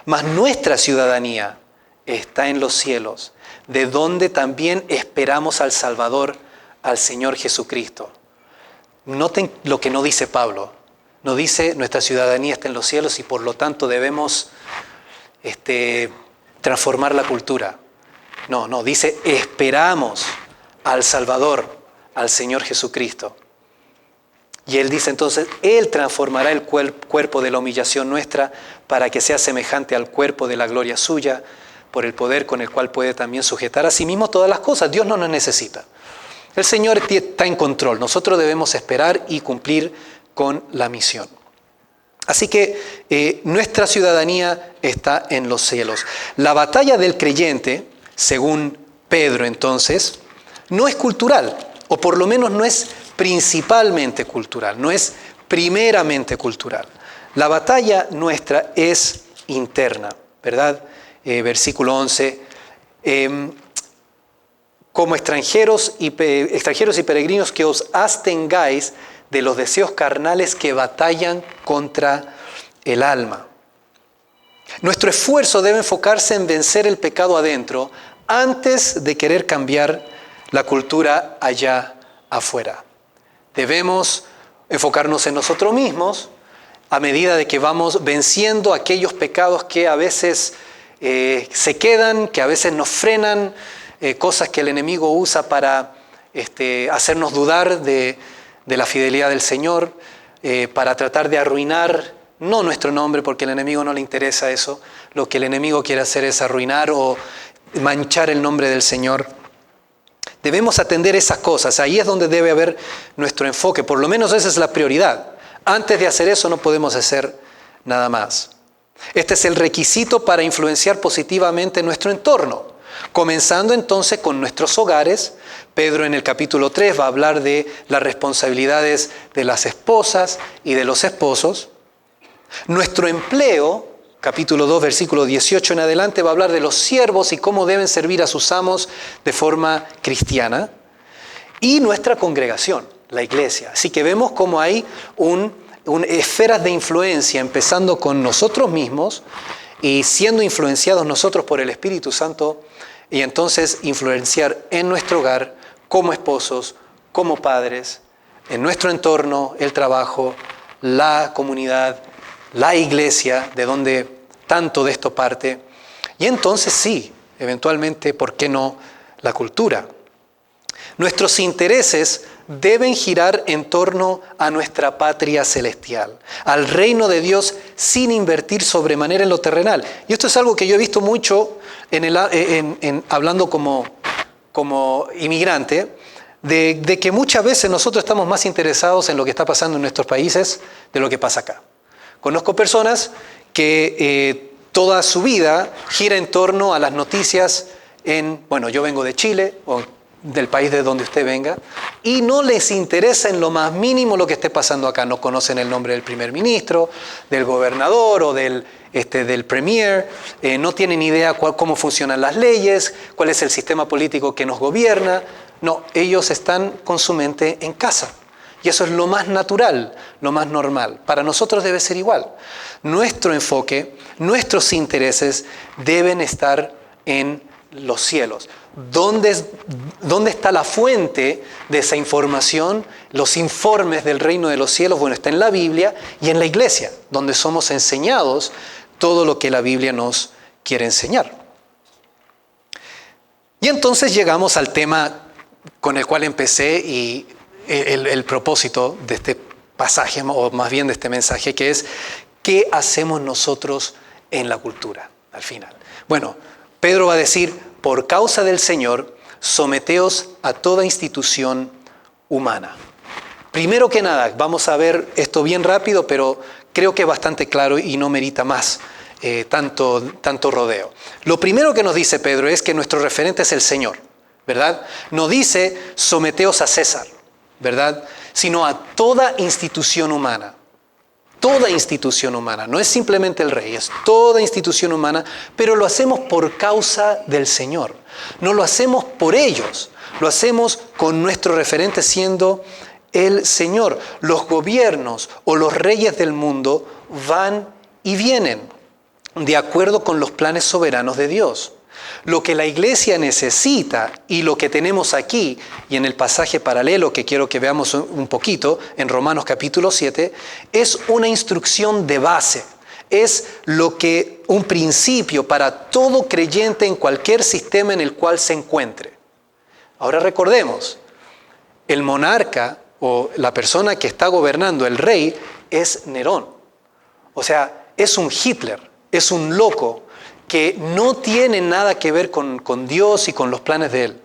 Mas nuestra ciudadanía está en los cielos, de donde también esperamos al Salvador, al Señor Jesucristo. Noten lo que no dice Pablo. No dice nuestra ciudadanía está en los cielos y por lo tanto debemos transformar la cultura. No, dice esperamos al Salvador, al Señor Jesucristo. Y Él dice entonces, Él transformará el cuerpo de la humillación nuestra para que sea semejante al cuerpo de la gloria suya, por el poder con el cual puede también sujetar a sí mismo todas las cosas. Dios no nos necesita. El Señor está en control. Nosotros debemos esperar y cumplir con la misión. Así que nuestra ciudadanía está en los cielos. La batalla del creyente, según Pedro entonces, no es cultural, o por lo menos no es principalmente cultural, no es primeramente cultural. La batalla nuestra es interna, ¿verdad? Versículo 11. Como extranjeros y peregrinos que os abstengáis de los deseos carnales que batallan contra el alma. Nuestro esfuerzo debe enfocarse en vencer el pecado adentro antes de querer cambiar la cultura allá afuera. Debemos enfocarnos en nosotros mismos a medida de que vamos venciendo aquellos pecados que a veces se quedan, que a veces nos frenan, cosas que el enemigo usa para hacernos dudar de la fidelidad del Señor, para tratar de arruinar, no nuestro nombre, porque al enemigo no le interesa eso. Lo que el enemigo quiere hacer es arruinar o manchar el nombre del Señor. Debemos atender esas cosas. Ahí es donde debe haber nuestro enfoque. Por lo menos esa es la prioridad. Antes de hacer eso no podemos hacer nada más. Este es el requisito para influenciar positivamente nuestro entorno. Comenzando entonces con nuestros hogares. Pedro en el capítulo 3 va a hablar de las responsabilidades de las esposas y de los esposos. Nuestro empleo, capítulo 2, versículo 18 en adelante, va a hablar de los siervos y cómo deben servir a sus amos de forma cristiana. Y nuestra congregación, la iglesia. Así que vemos cómo hay esferas de influencia, empezando con nosotros mismos y siendo influenciados nosotros por el Espíritu Santo, y entonces influenciar en nuestro hogar como esposos, como padres, en nuestro entorno, el trabajo, la comunidad, la iglesia, de donde tanto de esto parte. Y entonces sí, eventualmente, ¿por qué no la cultura? Nuestros intereses deben girar en torno a nuestra patria celestial, al reino de Dios, sin invertir sobremanera en lo terrenal. Y esto es algo que yo he visto mucho hablando como inmigrante, de que muchas veces nosotros estamos más interesados en lo que está pasando en nuestros países de lo que pasa acá. Conozco personas que toda su vida gira en torno a las noticias yo vengo de Chile o del país de donde usted venga, y no les interesa en lo más mínimo lo que esté pasando acá. No conocen el nombre del primer ministro, del gobernador o del premier, no tienen idea cómo funcionan las leyes, cuál es el sistema político que nos gobierna. No, ellos están con su mente en casa. Y eso es lo más natural, lo más normal. Para nosotros debe ser igual. Nuestro enfoque, nuestros intereses deben estar en los cielos. ¿Dónde está la fuente de esa información? Los informes del reino de los cielos, está en la Biblia y en la iglesia, donde somos enseñados todo lo que la Biblia nos quiere enseñar. Y entonces llegamos al tema con el cual empecé y el propósito de este pasaje, o más bien de este mensaje, que es ¿qué hacemos nosotros en la cultura al final? Bueno, Pedro va a decir, por causa del Señor, someteos a toda institución humana. Primero que nada, vamos a ver esto bien rápido, pero creo que es bastante claro y no merita más tanto rodeo. Lo primero que nos dice Pedro es que nuestro referente es el Señor, ¿verdad? No dice someteos a César, ¿verdad? Sino a toda institución humana. Toda institución humana, no es simplemente el rey, es toda institución humana, pero lo hacemos por causa del Señor. No lo hacemos por ellos, lo hacemos con nuestro referente siendo el Señor. Los gobiernos o los reyes del mundo van y vienen de acuerdo con los planes soberanos de Dios. Lo que la iglesia necesita y lo que tenemos aquí y en el pasaje paralelo que quiero que veamos un poquito en Romanos capítulo 7 es una instrucción de base. Es un principio para todo creyente en cualquier sistema en el cual se encuentre. Ahora recordemos, el monarca o la persona que está gobernando, el rey, es Nerón. O sea, es un Hitler, es un loco que no tiene nada que ver con Dios y con los planes de Él.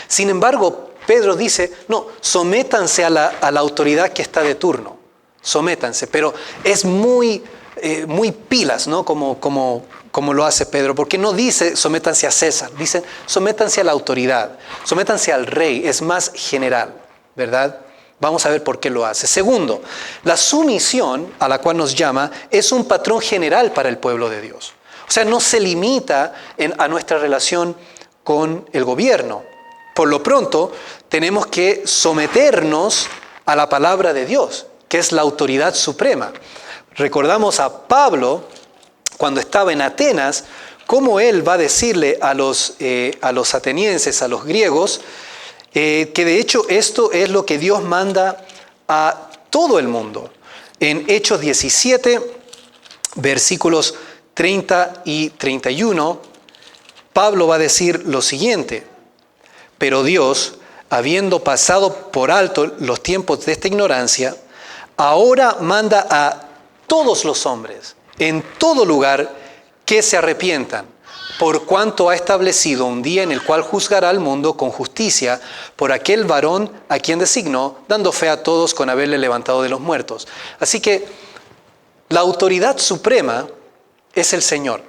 Sin embargo, Pedro dice, no, sométanse a la autoridad que está de turno. sométanse. Pero es muy pilas, ¿no? Como lo hace Pedro, porque no dice sométanse a César, dicen sométanse a la autoridad, sométanse al rey, es más general, ¿verdad? Vamos a ver por qué lo hace. Segundo, la sumisión a la cual nos llama es un patrón general para el pueblo de Dios. O sea, no se limita a nuestra relación con el gobierno. Por lo pronto, tenemos que someternos a la palabra de Dios, que es la autoridad suprema. Recordamos a Pablo, cuando estaba en Atenas, cómo él va a decirle a los atenienses, a los griegos, que de hecho esto es lo que Dios manda a todo el mundo. En Hechos 17, versículos 30 y 31, Pablo va a decir lo siguiente: pero Dios, habiendo pasado por alto los tiempos de esta ignorancia, ahora manda a todos los hombres, en todo lugar, que se arrepientan, por cuanto ha establecido un día en el cual juzgará al mundo con justicia por aquel varón a quien designó, dando fe a todos con haberle levantado de los muertos. Así que la autoridad suprema es el Señor.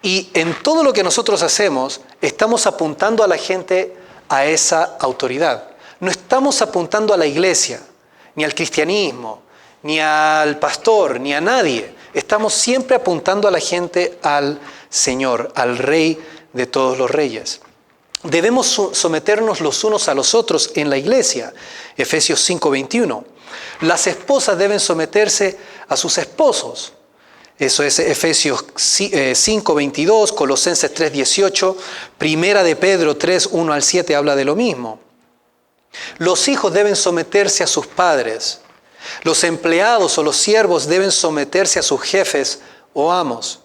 Y en todo lo que nosotros hacemos, estamos apuntando a la gente a esa autoridad. No estamos apuntando a la iglesia, ni al cristianismo, ni al pastor, ni a nadie. Estamos siempre apuntando a la gente al Señor, al Rey de todos los reyes. Debemos someternos los unos a los otros en la iglesia. Efesios 5:21. Las esposas deben someterse a sus esposos. Eso es Efesios 5:22, Colosenses 3:18, Primera de Pedro 3:1 al 7 habla de lo mismo. Los hijos deben someterse a sus padres. Los empleados o los siervos deben someterse a sus jefes o amos.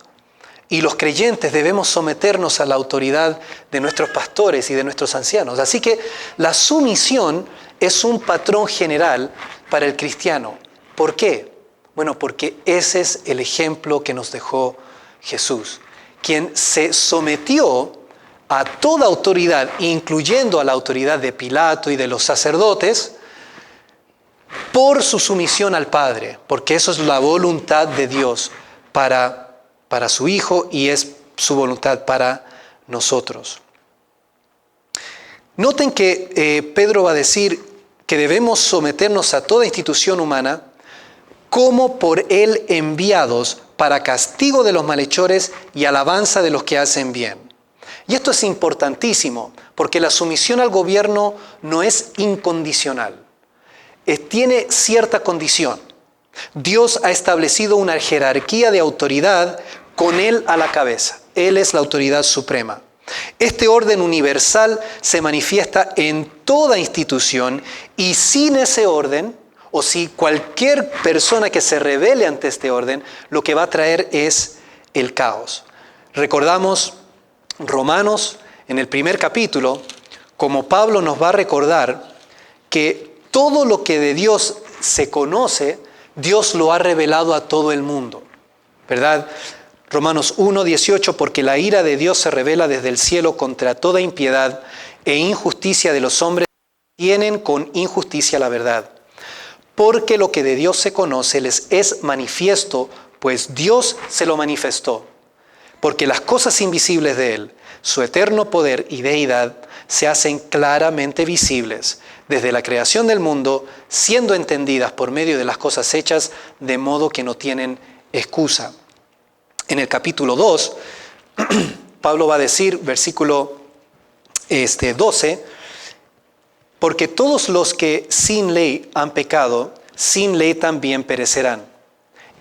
Y los creyentes debemos someternos a la autoridad de nuestros pastores y de nuestros ancianos. Así que la sumisión es un patrón general para el cristiano. ¿Por qué? Bueno, porque ese es el ejemplo que nos dejó Jesús, quien se sometió a toda autoridad, incluyendo a la autoridad de Pilato y de los sacerdotes, por su sumisión al Padre, porque eso es la voluntad de Dios para su Hijo y es su voluntad para nosotros. Noten que Pedro va a decir que debemos someternos a toda institución humana como por él enviados para castigo de los malhechores y alabanza de los que hacen bien. Y esto es importantísimo, porque la sumisión al gobierno no es incondicional. Tiene cierta condición. Dios ha establecido una jerarquía de autoridad con Él a la cabeza. Él es la autoridad suprema. Este orden universal se manifiesta en toda institución y sin ese orden, o si cualquier persona que se rebele ante este orden, lo que va a traer es el caos. Recordamos Romanos en el primer capítulo, como Pablo nos va a recordar que todo lo que de Dios se conoce, Dios lo ha revelado a todo el mundo, ¿verdad? Romanos 1:18, porque la ira de Dios se revela desde el cielo contra toda impiedad e injusticia de los hombres que tienen con injusticia la verdad. Porque lo que de Dios se conoce les es manifiesto, pues Dios se lo manifestó. Porque las cosas invisibles de Él, su eterno poder y deidad, se hacen claramente visibles desde la creación del mundo, siendo entendidas por medio de las cosas hechas, de modo que no tienen excusa. En el capítulo 2, Pablo va a decir, versículo 12, porque todos los que sin ley han pecado, sin ley también perecerán.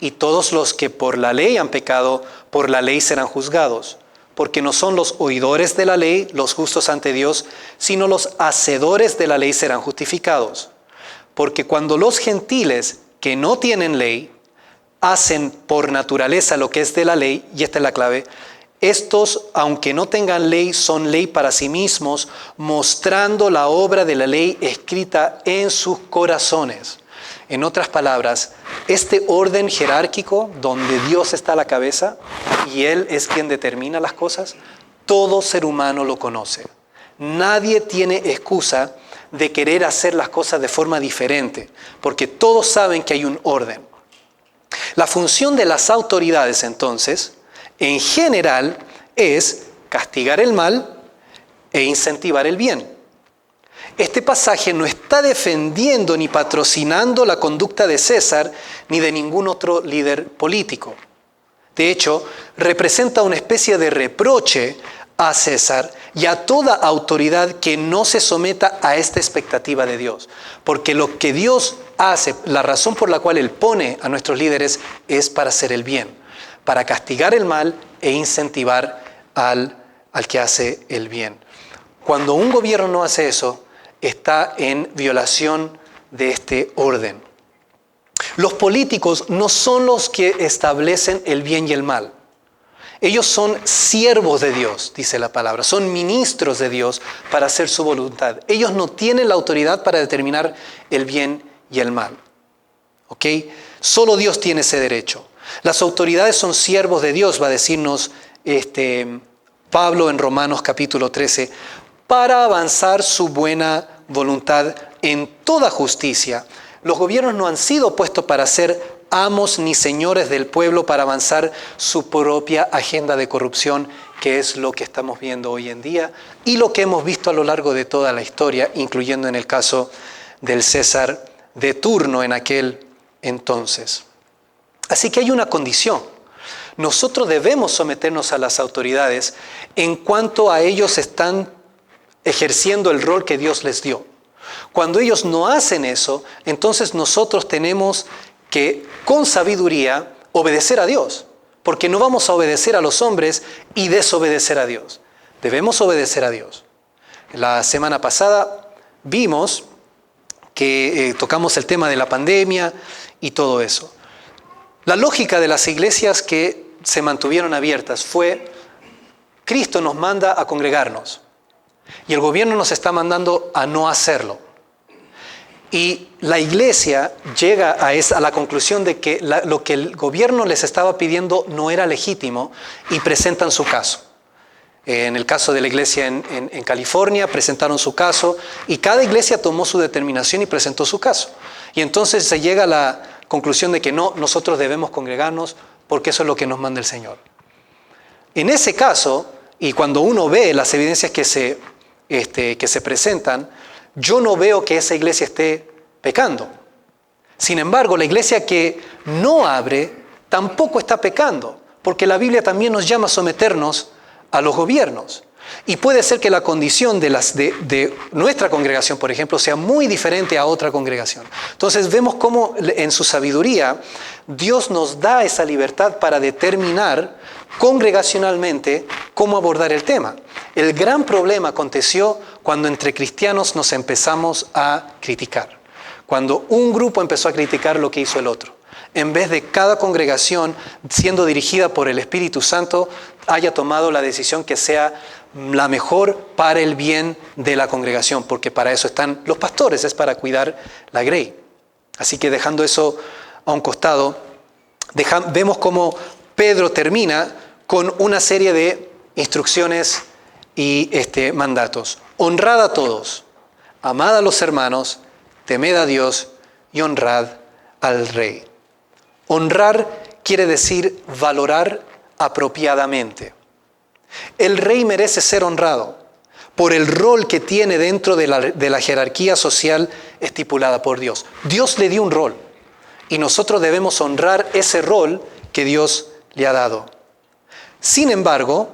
Y todos los que por la ley han pecado, por la ley serán juzgados. Porque no son los oidores de la ley los justos ante Dios, sino los hacedores de la ley serán justificados. Porque cuando los gentiles que no tienen ley hacen por naturaleza lo que es de la ley, y esta es la clave, estos, aunque no tengan ley, son ley para sí mismos, mostrando la obra de la ley escrita en sus corazones. En otras palabras, este orden jerárquico donde Dios está a la cabeza y Él es quien determina las cosas, todo ser humano lo conoce. Nadie tiene excusa de querer hacer las cosas de forma diferente, porque todos saben que hay un orden. La función de las autoridades, entonces, en general, es castigar el mal e incentivar el bien. Este pasaje no está defendiendo ni patrocinando la conducta de César ni de ningún otro líder político. De hecho, representa una especie de reproche a César y a toda autoridad que no se someta a esta expectativa de Dios. Porque lo que Dios hace, la razón por la cual Él pone a nuestros líderes es para hacer el bien, para castigar el mal e incentivar al que hace el bien. Cuando un gobierno no hace eso, está en violación de este orden. Los políticos no son los que establecen el bien y el mal. Ellos son siervos de Dios, dice la palabra. Son ministros de Dios para hacer su voluntad. Ellos no tienen la autoridad para determinar el bien y el mal. ¿Ok? Solo Dios tiene ese derecho. Las autoridades son siervos de Dios, va a decirnos Pablo en Romanos capítulo 13, para avanzar su buena voluntad en toda justicia. Los gobiernos no han sido puestos para ser amos ni señores del pueblo, para avanzar su propia agenda de corrupción, que es lo que estamos viendo hoy en día y lo que hemos visto a lo largo de toda la historia, incluyendo en el caso del César de turno en aquel entonces. Así que hay una condición. Nosotros debemos someternos a las autoridades en cuanto a ellos están ejerciendo el rol que Dios les dio. Cuando ellos no hacen eso, entonces nosotros tenemos que, con sabiduría, obedecer a Dios. Porque no vamos a obedecer a los hombres y desobedecer a Dios. Debemos obedecer a Dios. La semana pasada vimos que tocamos el tema de la pandemia y todo eso. La lógica de las iglesias que se mantuvieron abiertas fue: Cristo nos manda a congregarnos y el gobierno nos está mandando a no hacerlo. Y la iglesia llega a la conclusión de que lo que el gobierno les estaba pidiendo no era legítimo y presentan su caso. En el caso de la iglesia en California presentaron su caso y cada iglesia tomó su determinación y presentó su caso. Y entonces se llega a la conclusión de que no, nosotros debemos congregarnos porque eso es lo que nos manda el Señor. En ese caso, y cuando uno ve las evidencias que se presentan, yo no veo que esa iglesia esté pecando. Sin embargo, la iglesia que no abre tampoco está pecando, porque la Biblia también nos llama a someternos a los gobiernos. Y puede ser que la condición de nuestra congregación, por ejemplo, sea muy diferente a otra congregación. Entonces vemos cómo en su sabiduría Dios nos da esa libertad para determinar congregacionalmente cómo abordar el tema. El gran problema aconteció cuando entre cristianos nos empezamos a criticar. Cuando un grupo empezó a criticar lo que hizo el otro. En vez de cada congregación, siendo dirigida por el Espíritu Santo, haya tomado la decisión que sea la mejor para el bien de la congregación, porque para eso están los pastores, es para cuidar la grey. Así que dejando eso a un costado, vemos cómo Pedro termina con una serie de instrucciones y mandatos. Honrad a todos, amad a los hermanos, temed a Dios y honrad al rey. Honrar quiere decir valorar apropiadamente. El rey merece ser honrado por el rol que tiene dentro de la jerarquía social estipulada por Dios. Dios le dio un rol y nosotros debemos honrar ese rol que Dios le ha dado. Sin embargo,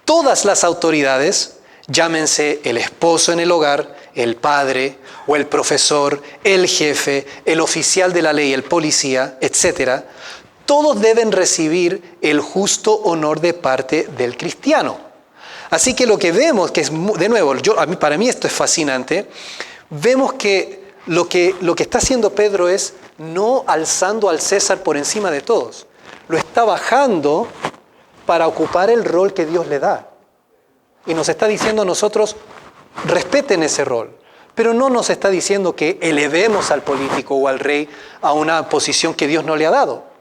todas las autoridades, llámense el esposo en el hogar, el padre o el profesor, el jefe, el oficial de la ley, el policía, etc., todos deben recibir el justo honor de parte del cristiano. Así que lo que vemos, que es, de nuevo, para mí esto es fascinante, vemos que lo que está haciendo Pedro es no alzando al César por encima de todos. Lo está bajando para ocupar el rol que Dios le da. Y nos está diciendo a nosotros, respeten ese rol. Pero no nos está diciendo que elevemos al político o al rey a una posición que Dios no le ha dado.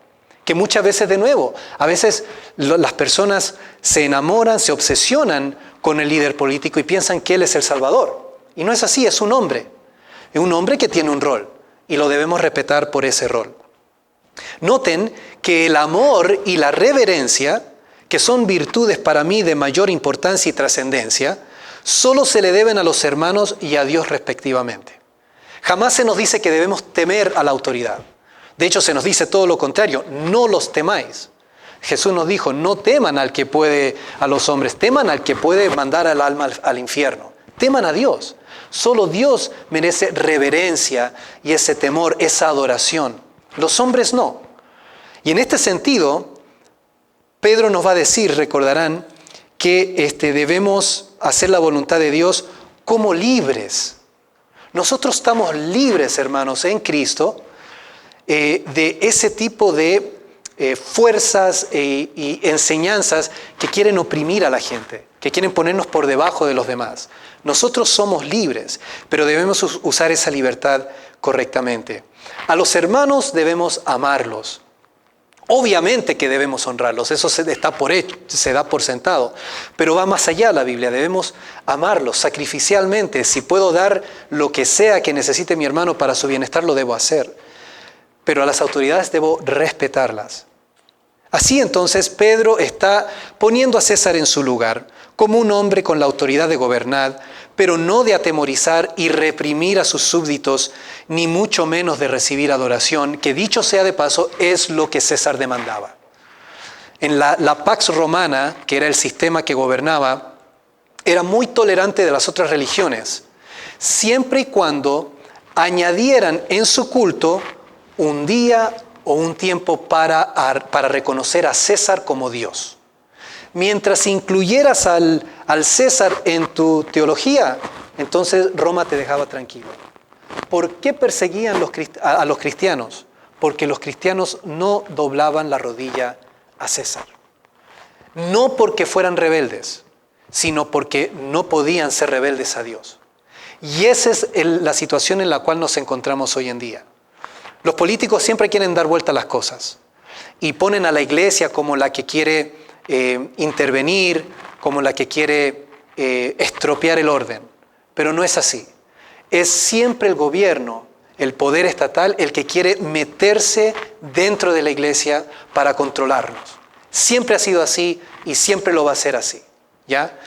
Que muchas veces, de nuevo, a veces las personas se enamoran, se obsesionan con el líder político y piensan que él es el Salvador. Y no es así, es un hombre. Es un hombre que tiene un rol y lo debemos respetar por ese rol. Noten que el amor y la reverencia, que son virtudes para mí de mayor importancia y trascendencia, solo se le deben a los hermanos y a Dios respectivamente. Jamás se nos dice que debemos temer a la autoridad. De hecho, se nos dice todo lo contrario, no los temáis. Jesús nos dijo, no teman al que puede, a los hombres, teman al que puede mandar al alma al infierno. Teman a Dios. Solo Dios merece reverencia y ese temor, esa adoración. Los hombres no. Y en este sentido, Pedro nos va a decir, recordarán, que debemos hacer la voluntad de Dios como libres. Nosotros estamos libres, hermanos, en Cristo, de ese tipo de fuerzas y enseñanzas que quieren oprimir a la gente, que quieren ponernos por debajo de los demás. Nosotros somos libres, pero debemos usar esa libertad correctamente. A los hermanos debemos amarlos. Obviamente que debemos honrarlos, eso se da por sentado, pero va más allá la Biblia, debemos amarlos sacrificialmente. Si puedo dar lo que sea que necesite mi hermano para su bienestar, lo debo hacer, pero a las autoridades debo respetarlas. Así entonces Pedro está poniendo a César en su lugar, como un hombre con la autoridad de gobernar, pero no de atemorizar y reprimir a sus súbditos, ni mucho menos de recibir adoración, que dicho sea de paso, es lo que César demandaba. En la Pax Romana, que era el sistema que gobernaba, era muy tolerante de las otras religiones, siempre y cuando añadieran en su culto un día o un tiempo para reconocer a César como Dios. Mientras incluyeras al César en tu teología, entonces Roma te dejaba tranquilo. ¿Por qué perseguían a los cristianos? Porque los cristianos no doblaban la rodilla a César. No porque fueran rebeldes, sino porque no podían ser rebeldes a Dios. Y esa es la situación en la cual nos encontramos hoy en día. Los políticos siempre quieren dar vuelta a las cosas y ponen a la iglesia como la que quiere intervenir, como la que quiere estropear el orden. Pero no es así. Es siempre el gobierno, el poder estatal, el que quiere meterse dentro de la iglesia para controlarnos. Siempre ha sido así y siempre lo va a ser así. ¿Ya?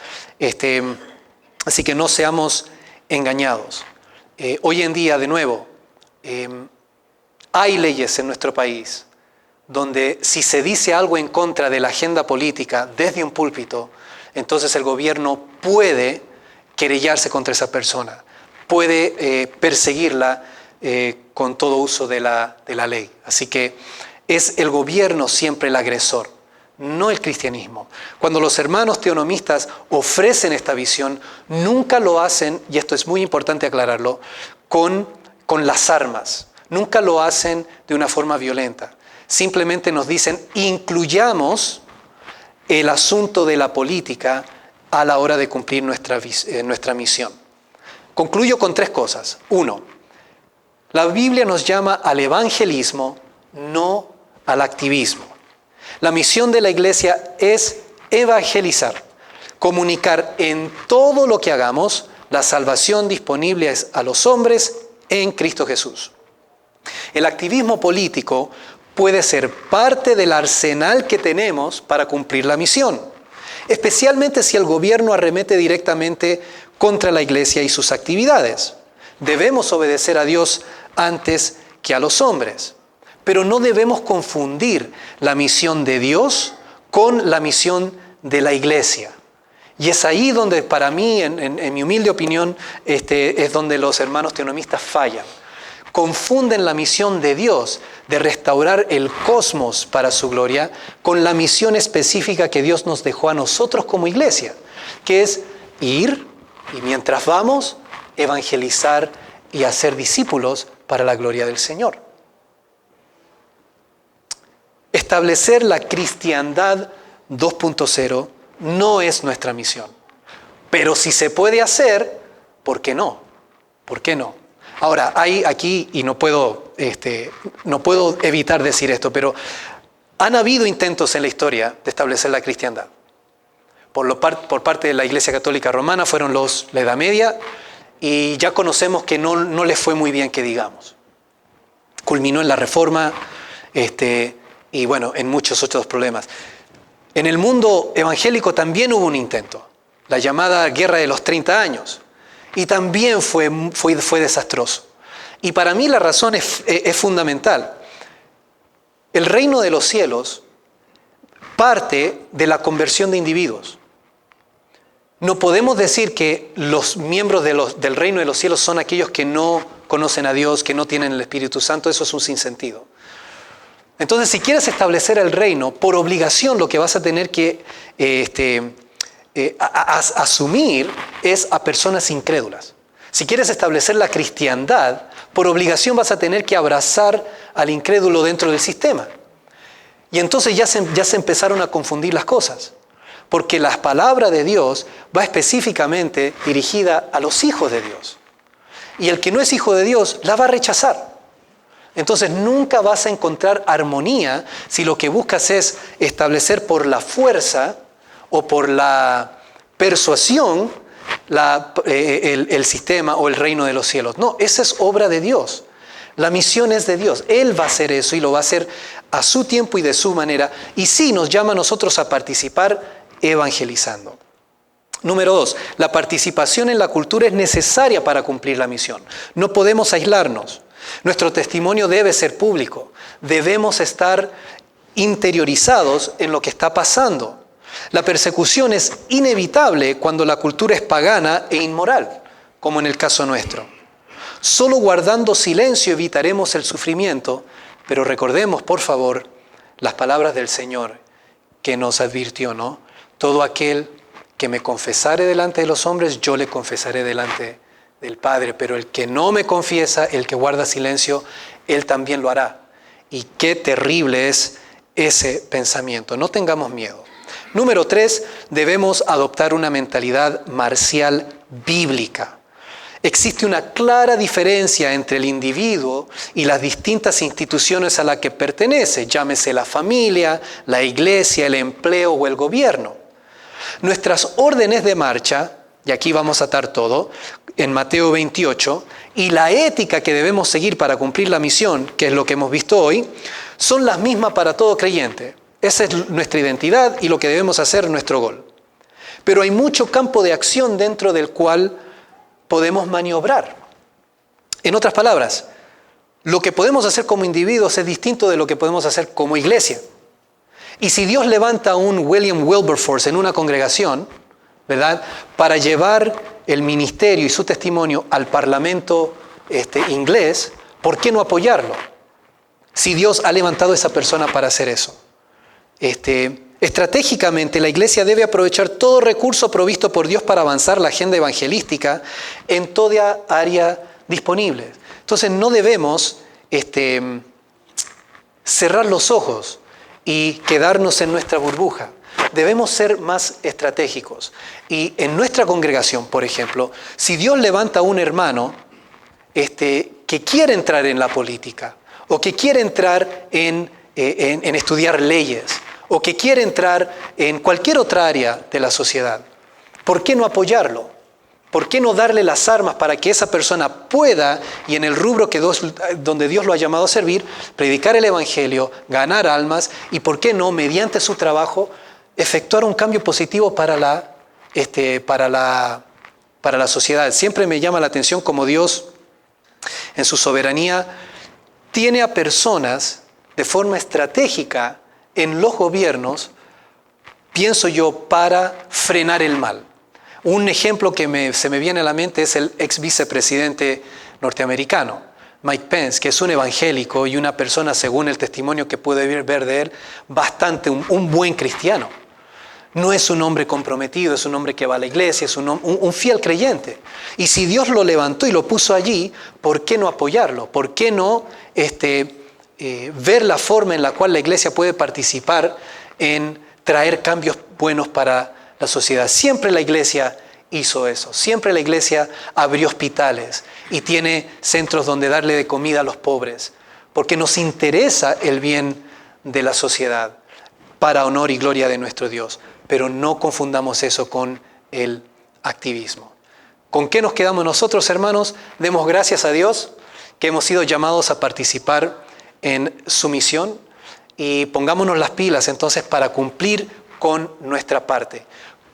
Así que no seamos engañados. Hoy en día, de nuevo, hay leyes en nuestro país donde si se dice algo en contra de la agenda política desde un púlpito, entonces el gobierno puede querellarse contra esa persona, puede perseguirla con todo uso de la ley. Así que es el gobierno siempre el agresor, no el cristianismo. Cuando los hermanos teonomistas ofrecen esta visión, nunca lo hacen, y esto es muy importante aclararlo, con las armas. Nunca lo hacen de una forma violenta. Simplemente nos dicen, incluyamos el asunto de la política a la hora de cumplir nuestra misión. Concluyo con 3 cosas. 1, la Biblia nos llama al evangelismo, no al activismo. La misión de la iglesia es evangelizar, comunicar en todo lo que hagamos la salvación disponible a los hombres en Cristo Jesús. El activismo político puede ser parte del arsenal que tenemos para cumplir la misión, especialmente si el gobierno arremete directamente contra la iglesia y sus actividades. Debemos obedecer a Dios antes que a los hombres, pero no debemos confundir la misión de Dios con la misión de la iglesia. Y es ahí donde, para mí, en mi humilde opinión, es donde los hermanos teonomistas fallan. Confunden la misión de Dios de restaurar el cosmos para su gloria con la misión específica que Dios nos dejó a nosotros como iglesia, que es ir y mientras vamos, evangelizar y hacer discípulos para la gloria del Señor. Establecer la cristiandad 2.0 no es nuestra misión, pero si se puede hacer, ¿por qué no? ¿Por qué no? Ahora, hay aquí, y no puedo evitar decir esto, pero han habido intentos en la historia de establecer la cristiandad. Por parte de la Iglesia Católica Romana fueron la Edad Media, y ya conocemos que no le fue muy bien, que digamos. Culminó en la Reforma y bueno, en muchos otros problemas. En el mundo evangélico también hubo un intento, la llamada Guerra de los 30 años, y también fue desastroso. Y para mí la razón es fundamental. El reino de los cielos parte de la conversión de individuos. No podemos decir que los miembros del reino de los cielos son aquellos que no conocen a Dios, que no tienen el Espíritu Santo. Eso es un sinsentido. Entonces, si quieres establecer el reino, por obligación lo que vas a tener que asumir es a personas incrédulas. Si quieres establecer la cristiandad, por obligación vas a tener que abrazar al incrédulo dentro del sistema. Y entonces ya se empezaron a confundir las cosas. Porque la palabra de Dios va específicamente dirigida a los hijos de Dios. Y el que no es hijo de Dios la va a rechazar. Entonces nunca vas a encontrar armonía si lo que buscas es establecer por la fuerza o por la persuasión el sistema o el reino de los cielos. No, esa es obra de Dios. La misión es de Dios. Él va a hacer eso y lo va a hacer a su tiempo y de su manera. Y sí nos llama a nosotros a participar evangelizando. Número 2, la participación en la cultura es necesaria para cumplir la misión. No podemos aislarnos. Nuestro testimonio debe ser público. Debemos estar interiorizados en lo que está pasando. La persecución es inevitable cuando la cultura es pagana e inmoral, como en el caso nuestro. Solo guardando silencio evitaremos el sufrimiento, pero recordemos, por favor, las palabras del Señor que nos advirtió, ¿no? Todo aquel que me confesare delante de los hombres, yo le confesaré delante del Padre, pero el que no me confiesa, el que guarda silencio, él también lo hará. Y qué terrible es ese pensamiento. No tengamos miedo. Número 3, debemos adoptar una mentalidad marcial bíblica. Existe una clara diferencia entre el individuo y las distintas instituciones a las que pertenece, llámese la familia, la iglesia, el empleo o el gobierno. Nuestras órdenes de marcha, y aquí vamos a atar todo, en Mateo 28, y la ética que debemos seguir para cumplir la misión, que es lo que hemos visto hoy, son las mismas para todo creyente. Esa es nuestra identidad y lo que debemos hacer, nuestro gol. Pero hay mucho campo de acción dentro del cual podemos maniobrar. En otras palabras, lo que podemos hacer como individuos es distinto de lo que podemos hacer como iglesia. Y si Dios levanta a un William Wilberforce en una congregación, ¿verdad?, para llevar el ministerio y su testimonio al parlamento inglés, ¿por qué no apoyarlo? Si Dios ha levantado a esa persona para hacer eso. Estratégicamente, la iglesia debe aprovechar todo recurso provisto por Dios para avanzar la agenda evangelística en toda área disponible. Entonces no debemos cerrar los ojos y quedarnos en nuestra burbuja. Debemos ser más estratégicos. Y en nuestra congregación, por ejemplo, si Dios levanta a un hermano que quiere entrar en la política, o que quiere entrar en estudiar leyes, o que quiere entrar en cualquier otra área de la sociedad, ¿por qué no apoyarlo? ¿Por qué no darle las armas para que esa persona pueda, y en el rubro donde Dios lo ha llamado a servir, predicar el evangelio, ganar almas, y por qué no, mediante su trabajo, efectuar un cambio positivo para la sociedad? Siempre me llama la atención cómo Dios, en su soberanía, tiene a personas de forma estratégica en los gobiernos, pienso yo, para frenar el mal. Un ejemplo que se me viene a la mente es el ex vicepresidente norteamericano, Mike Pence, que es un evangélico y una persona, según el testimonio que pude ver de él, un buen cristiano. No es un hombre comprometido, es un hombre que va a la iglesia, es un fiel creyente. Y si Dios lo levantó y lo puso allí, ¿por qué no apoyarlo? ¿Por qué no ver la forma en la cual la iglesia puede participar en traer cambios buenos para la sociedad? Siempre la iglesia hizo eso. Siempre la iglesia abrió hospitales y tiene centros donde darle de comida a los pobres, porque nos interesa el bien de la sociedad para honor y gloria de nuestro Dios. Pero no confundamos eso con el activismo. ¿Con qué nos quedamos nosotros, hermanos? Demos gracias a Dios que hemos sido llamados a participar en su misión y pongámonos las pilas entonces para cumplir con nuestra parte,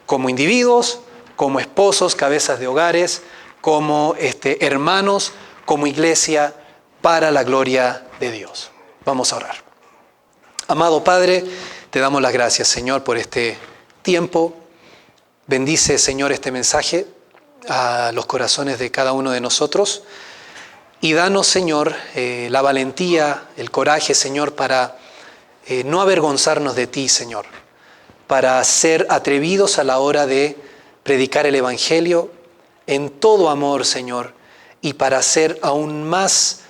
como individuos, como esposos, cabezas de hogares, como hermanos, como iglesia, para la gloria de Dios. Vamos a orar. Amado Padre, te damos las gracias, Señor, por este tiempo. Bendice, Señor, este mensaje a los corazones de cada uno de nosotros y danos, Señor, la valentía, el coraje, Señor, para no avergonzarnos de ti, Señor, para ser atrevidos a la hora de predicar el Evangelio en todo amor, Señor, y para ser aún más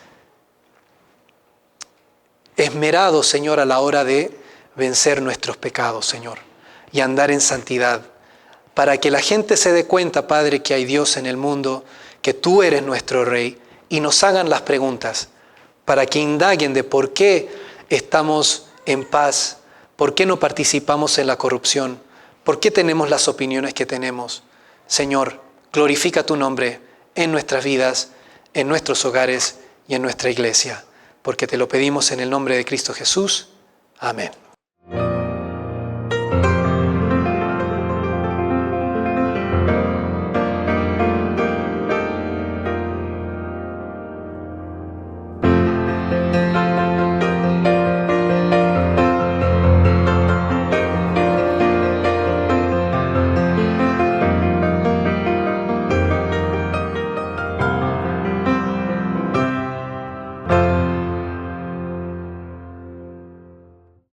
esmerados, Señor, a la hora de vencer nuestros pecados, Señor, y andar en santidad, para que la gente se dé cuenta, Padre, que hay Dios en el mundo, que tú eres nuestro Rey, y nos hagan las preguntas, para que indaguen de por qué estamos en paz, por qué no participamos en la corrupción, por qué tenemos las opiniones que tenemos. Señor, glorifica tu nombre en nuestras vidas, en nuestros hogares y en nuestra iglesia, porque te lo pedimos en el nombre de Cristo Jesús. Amén.